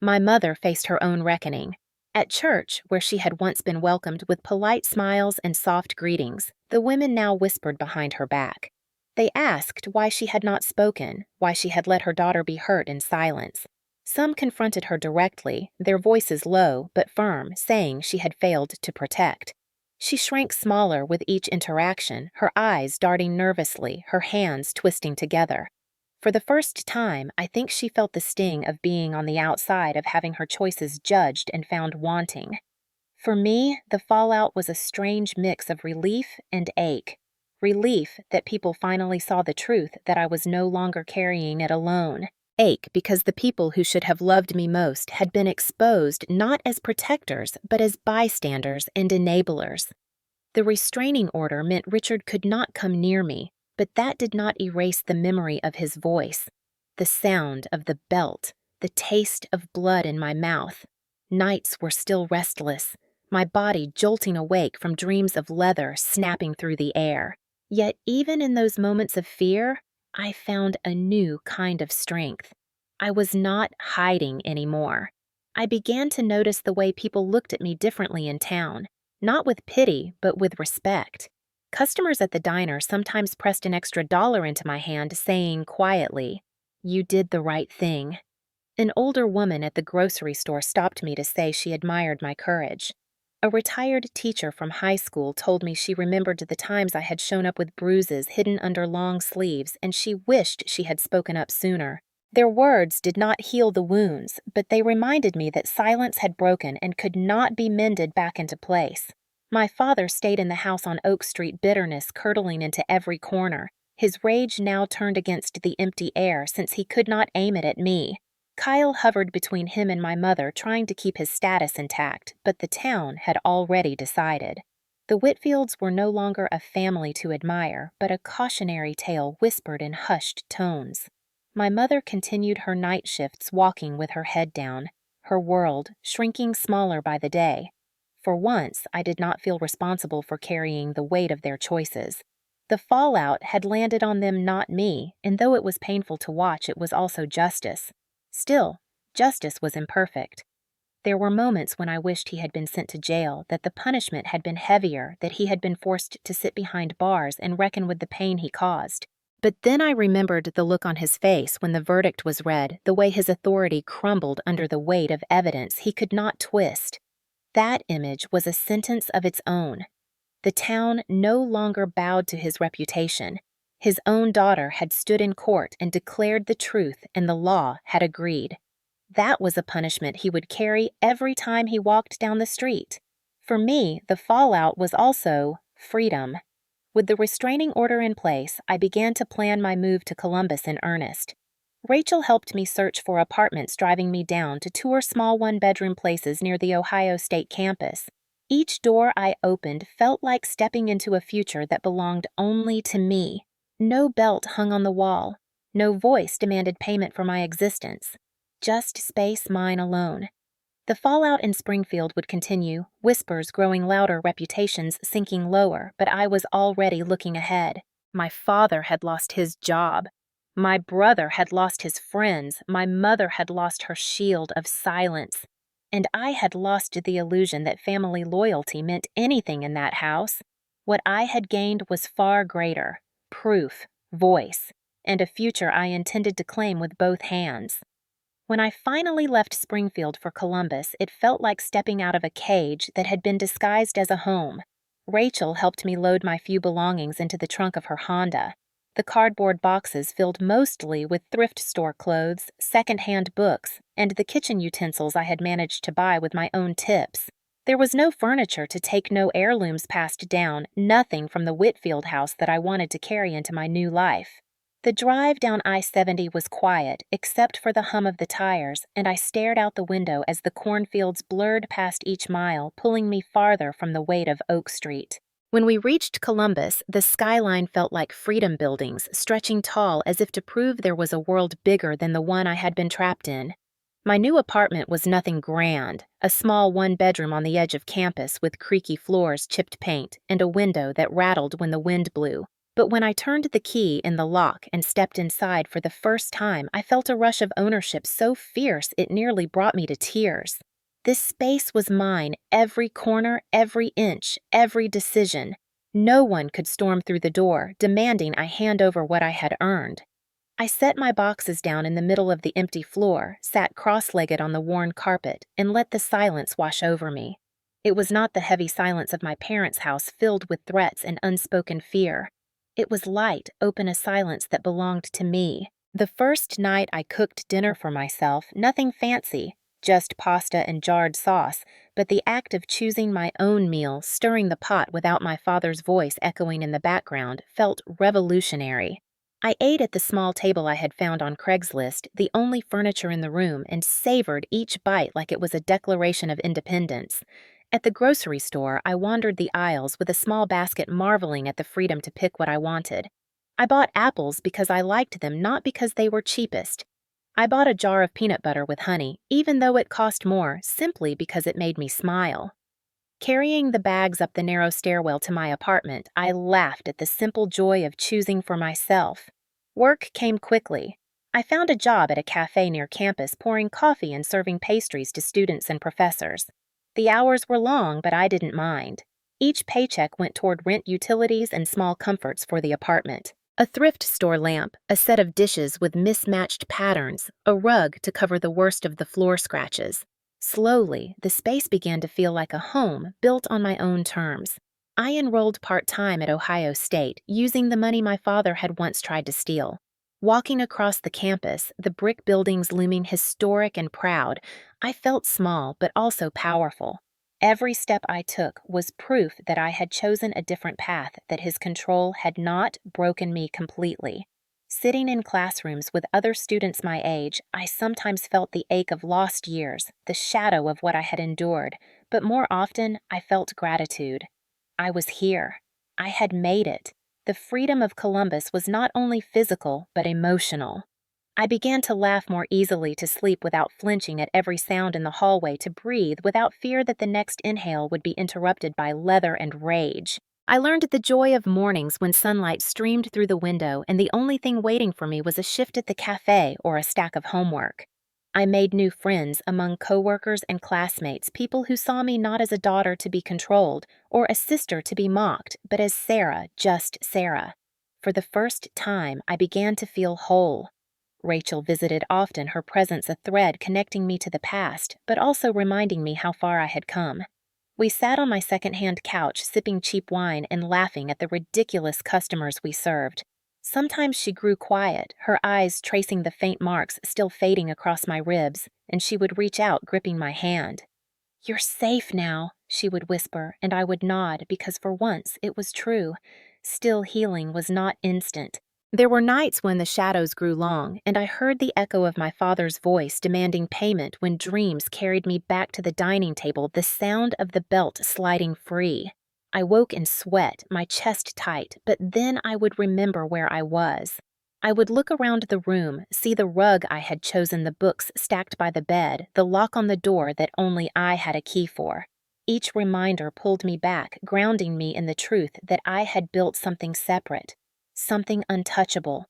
A: My mother faced her own reckoning. At church, where she had once been welcomed with polite smiles and soft greetings, the women now whispered behind her back. They asked why she had not spoken, why she had let her daughter be hurt in silence. Some confronted her directly, their voices low but firm, saying she had failed to protect. She shrank smaller with each interaction, her eyes darting nervously, her hands twisting together. For the first time, I think she felt the sting of being on the outside of having her choices judged and found wanting. For me, the fallout was a strange mix of relief and ache. Relief that people finally saw the truth that I was no longer carrying it alone. Ache because the people who should have loved me most had been exposed not as protectors, but as bystanders and enablers. The restraining order meant Richard could not come near me, but that did not erase the memory of his voice, the sound of the belt, the taste of blood in my mouth. Nights were still restless, my body jolting awake from dreams of leather snapping through the air. Yet even in those moments of fear, I found a new kind of strength. I was not hiding anymore. I began to notice the way people looked at me differently in town, not with pity, but with respect. Customers at the diner sometimes pressed an extra dollar into my hand, saying quietly, "You did the right thing." An older woman at the grocery store stopped me to say she admired my courage. A retired teacher from high school told me she remembered the times I had shown up with bruises hidden under long sleeves, and she wished she had spoken up sooner. Their words did not heal the wounds, but they reminded me that silence had broken and could not be mended back into place. My father stayed in the house on Oak Street, bitterness curdling into every corner, his rage now turned against the empty air since he could not aim it at me. Kyle hovered between him and my mother, trying to keep his status intact, but the town had already decided. The Whitfields were no longer a family to admire, but a cautionary tale whispered in hushed tones. My mother continued her night shifts, walking with her head down, her world shrinking smaller by the day. For once, I did not feel responsible for carrying the weight of their choices. The fallout had landed on them, not me, and though it was painful to watch, it was also justice. Still, justice was imperfect. There were moments when I wished he had been sent to jail, that the punishment had been heavier, that he had been forced to sit behind bars and reckon with the pain he caused. But then I remembered the look on his face when the verdict was read, the way his authority crumbled under the weight of evidence he could not twist. That image was a sentence of its own. The town no longer bowed to his reputation. His own daughter had stood in court and declared the truth, and the law had agreed. That was a punishment he would carry every time he walked down the street. For me, the fallout was also freedom. With the restraining order in place, I began to plan my move to Columbus in earnest. Rachel helped me search for apartments, driving me down to tour small one-bedroom places near the Ohio State campus. Each door I opened felt like stepping into a future that belonged only to me. No belt hung on the wall. No voice demanded payment for my existence. Just space mine alone. The fallout in Springfield would continue, whispers growing louder, reputations sinking lower, but I was already looking ahead. My father had lost his job. My brother had lost his friends. My mother had lost her shield of silence. and I had lost the illusion that family loyalty meant anything in that house. What I had gained was far greater: proof, voice, and a future I intended to claim with both hands. When I finally left Springfield for Columbus, it felt like stepping out of a cage that had been disguised as a home. Rachel helped me load my few belongings into the trunk of her Honda. The cardboard boxes filled mostly with thrift store clothes, second-hand books, and the kitchen utensils I had managed to buy with my own tips. There was no furniture to take, no heirlooms passed down, nothing from the Whitfield house that I wanted to carry into my new life. The drive down I-70 was quiet, except for the hum of the tires, and I stared out the window as the cornfields blurred past each mile, pulling me farther from the weight of Oak Street. When we reached Columbus, the skyline felt like freedom buildings, stretching tall as if to prove there was a world bigger than the one I had been trapped in. My new apartment was nothing grand, a small one-bedroom on the edge of campus with creaky floors, chipped paint, and a window that rattled when the wind blew. But when I turned the key in the lock and stepped inside for the first time, I felt a rush of ownership so fierce it nearly brought me to tears. This space was mine, every corner, every inch, every decision. No one could storm through the door, demanding I hand over what I had earned. I set my boxes down in the middle of the empty floor, sat cross-legged on the worn carpet, and let the silence wash over me. It was not the heavy silence of my parents' house filled with threats and unspoken fear. It was light, open a silence that belonged to me. The first night I cooked dinner for myself, nothing fancy, just pasta and jarred sauce, but the act of choosing my own meal, stirring the pot without my father's voice echoing in the background, felt revolutionary. I ate at the small table I had found on Craigslist, the only furniture in the room, and savored each bite like it was a declaration of independence. At the grocery store, I wandered the aisles with a small basket, marveling at the freedom to pick what I wanted. I bought apples because I liked them, not because they were cheapest. I bought a jar of peanut butter with honey, even though it cost more, simply because it made me smile. Carrying the bags up the narrow stairwell to my apartment, I laughed at the simple joy of choosing for myself. Work came quickly. I found a job at a cafe near campus, pouring coffee and serving pastries to students and professors. The hours were long, but I didn't mind. Each paycheck went toward rent, utilities, and small comforts for the apartment. A thrift store lamp, a set of dishes with mismatched patterns, a rug to cover the worst of the floor scratches. Slowly, the space began to feel like a home, built on my own terms. I enrolled part-time at Ohio State, using the money my father had once tried to steal. Walking across the campus, the brick buildings looming historic and proud, I felt small but also powerful. Every step I took was proof that I had chosen a different path, that his control had not broken me completely. Sitting in classrooms with other students my age, I sometimes felt the ache of lost years, the shadow of what I had endured, but more often I felt gratitude. I was here. I had made it. The freedom of Columbus was not only physical, but emotional. I began to laugh more easily, to sleep without flinching at every sound in the hallway, to breathe without fear that the next inhale would be interrupted by leather and rage. I learned the joy of mornings when sunlight streamed through the window and the only thing waiting for me was a shift at the cafe or a stack of homework. I made new friends among coworkers and classmates, people who saw me not as a daughter to be controlled or a sister to be mocked, but as Sarah, just Sarah. For the first time, I began to feel whole. Rachel visited often, her presence a thread connecting me to the past, but also reminding me how far I had come. We sat on my second-hand couch, sipping cheap wine and laughing at the ridiculous customers we served. Sometimes she grew quiet, her eyes tracing the faint marks still fading across my ribs, and she would reach out, gripping my hand. "You're safe now," she would whisper, and I would nod, because for once it was true. Still, healing was not instant. There were nights when the shadows grew long, and I heard the echo of my father's voice demanding payment when dreams carried me back to the dining table, the sound of the belt sliding free. I woke in sweat, my chest tight, but then I would remember where I was. I would look around the room, see the rug I had chosen, the books stacked by the bed, the lock on the door that only I had a key for. Each reminder pulled me back, grounding me in the truth that I had built something separate. Something untouchable.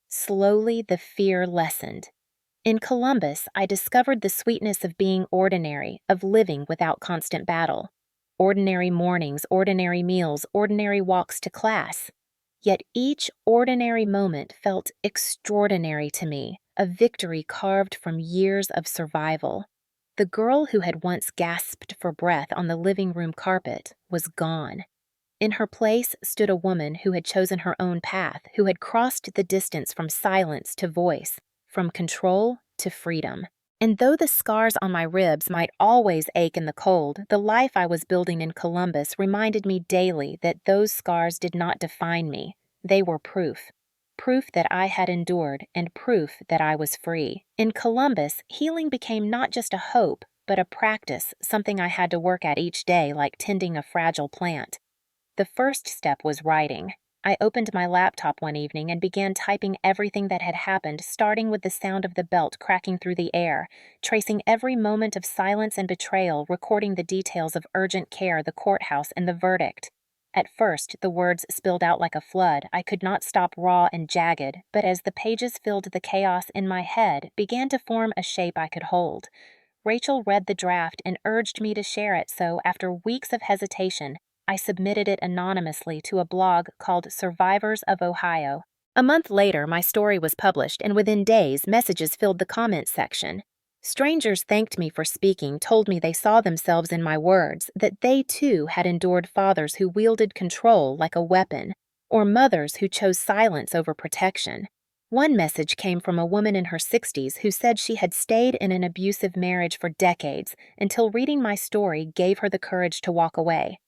A: Slowly, the fear lessened. In Columbus, I discovered the sweetness of being ordinary, of living without constant battle. Ordinary mornings, ordinary meals, ordinary walks to class. Yet each ordinary moment felt extraordinary to me, a victory carved from years of survival. The girl who had once gasped for breath on the living room carpet was gone. In her place stood a woman who had chosen her own path, who had crossed the distance from silence to voice, from control to freedom. And though the scars on my ribs might always ache in the cold, the life I was building in Columbus reminded me daily that those scars did not define me. They were proof. Proof that I had endured and proof that I was free. In Columbus, healing became not just a hope, but a practice, something I had to work at each day like tending a fragile plant. The first step was writing. I opened my laptop one evening and began typing everything that had happened, starting with the sound of the belt cracking through the air, tracing every moment of silence and betrayal, recording the details of urgent care, the courthouse, and the verdict. At first, the words spilled out like a flood. I could not stop raw and jagged, but as the pages filled the chaos in my head, began to form a shape I could hold. Rachel read the draft and urged me to share it, so after weeks of hesitation, I submitted it anonymously to a blog called Survivors of Ohio. A month later, my story was published, and within days, messages filled the comments section. Strangers thanked me for speaking, told me they saw themselves in my words, that they too had endured fathers who wielded control like a weapon, or mothers who chose silence over protection. One message came from a woman in her 60s who said she had stayed in an abusive marriage for decades until reading my story gave her the courage to walk away.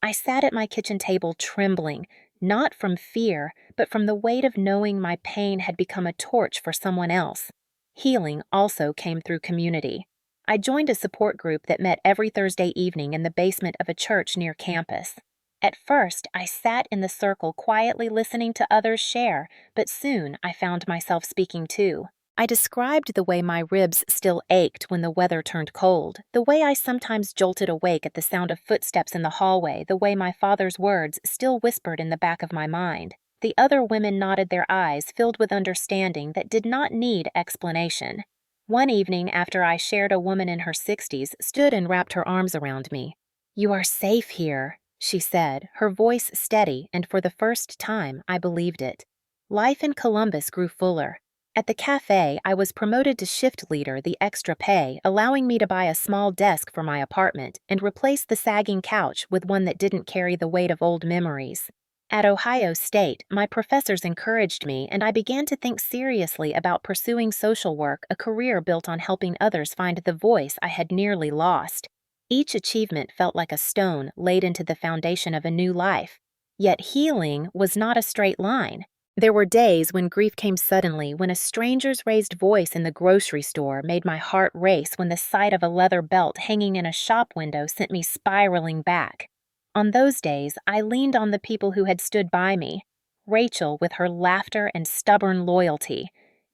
A: I sat at my kitchen table trembling, not from fear, but from the weight of knowing my pain had become a torch for someone else. Healing also came through community. I joined a support group that met every Thursday evening in the basement of a church near campus. At first, I sat in the circle quietly listening to others share, but soon I found myself speaking too. I described the way my ribs still ached when the weather turned cold, the way I sometimes jolted awake at the sound of footsteps in the hallway, the way my father's words still whispered in the back of my mind. The other women nodded their eyes, filled with understanding that did not need explanation. One evening, after I shared, a woman in her 60s stood and wrapped her arms around me. "You are safe here," she said, her voice steady, and for the first time I believed it. Life in Columbus grew fuller. At the cafe, I was promoted to shift leader, the extra pay, allowing me to buy a small desk for my apartment and replace the sagging couch with one that didn't carry the weight of old memories. At Ohio State, my professors encouraged me, and I began to think seriously about pursuing social work, a career built on helping others find the voice I had nearly lost. Each achievement felt like a stone laid into the foundation of a new life. Yet healing was not a straight line. There were days when grief came suddenly, when a stranger's raised voice in the grocery store made my heart race, when the sight of a leather belt hanging in a shop window sent me spiraling back. On those days, I leaned on the people who had stood by me. Rachel with her laughter and stubborn loyalty.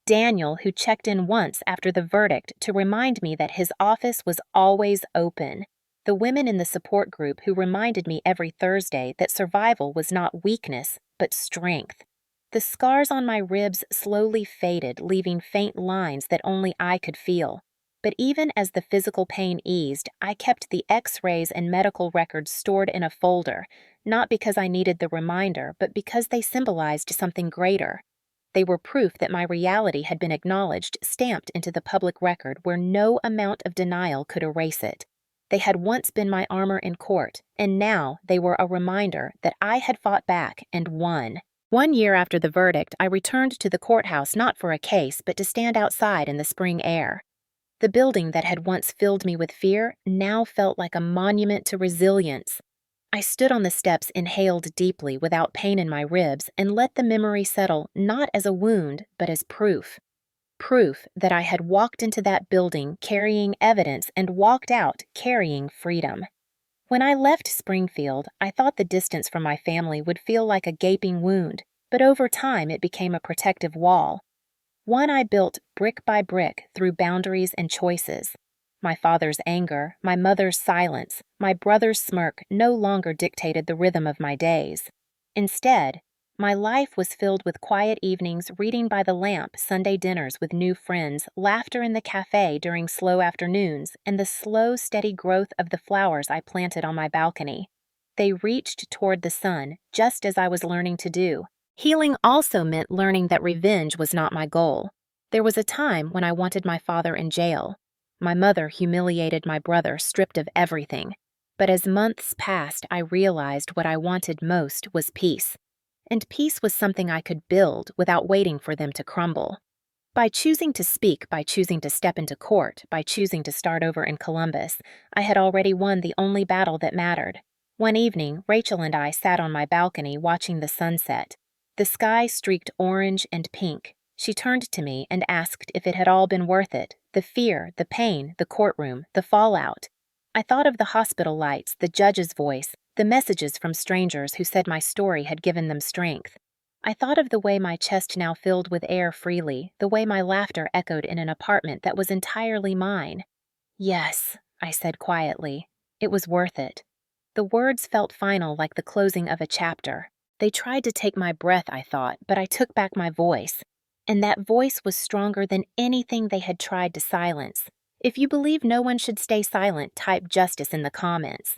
A: Daniel, who checked in once after the verdict to remind me that his office was always open. The women in the support group who reminded me every Thursday that survival was not weakness, but strength. The scars on my ribs slowly faded, leaving faint lines that only I could feel. But even as the physical pain eased, I kept the X-rays and medical records stored in a folder, not because I needed the reminder, but because they symbolized something greater. They were proof that my reality had been acknowledged, stamped into the public record where no amount of denial could erase it. They had once been my armor in court, and now they were a reminder that I had fought back and won. 1 year after the verdict, I returned to the courthouse not for a case, but to stand outside in the spring air. The building that had once filled me with fear now felt like a monument to resilience. I stood on the steps, inhaled deeply without pain in my ribs, and let the memory settle not as a wound, but as proof. Proof that I had walked into that building carrying evidence and walked out carrying freedom. When I left Springfield, I thought the distance from my family would feel like a gaping wound, but over time it became a protective wall. One I built brick by brick through boundaries and choices. My father's anger, my mother's silence, my brother's smirk no longer dictated the rhythm of my days. Instead, My life was filled with quiet evenings, reading by the lamp, Sunday dinners with new friends, laughter in the cafe during slow afternoons, and the slow, steady growth of the flowers I planted on my balcony. They reached toward the sun, just as I was learning to do. Healing also meant learning that revenge was not my goal. There was a time when I wanted my father in jail. My mother humiliated my brother, stripped of everything. But as months passed, I realized what I wanted most was peace. And peace was something I could build without waiting for them to crumble. By choosing to speak, by choosing to step into court, by choosing to start over in Columbus, I had already won the only battle that mattered. One evening, Rachel and I sat on my balcony watching the sunset. The sky streaked orange and pink. She turned to me and asked if it had all been worth it, the fear, the pain, the courtroom, the fallout. I thought of the hospital lights, the judge's voice, the messages from strangers who said my story had given them strength. I thought of the way my chest now filled with air freely, the way my laughter echoed in an apartment that was entirely mine. Yes, I said quietly. It was worth it. The words felt final, like the closing of a chapter. They tried to take my breath, I thought, but I took back my voice. And that voice was stronger than anything they had tried to silence. If you believe no one should stay silent, type justice in the comments.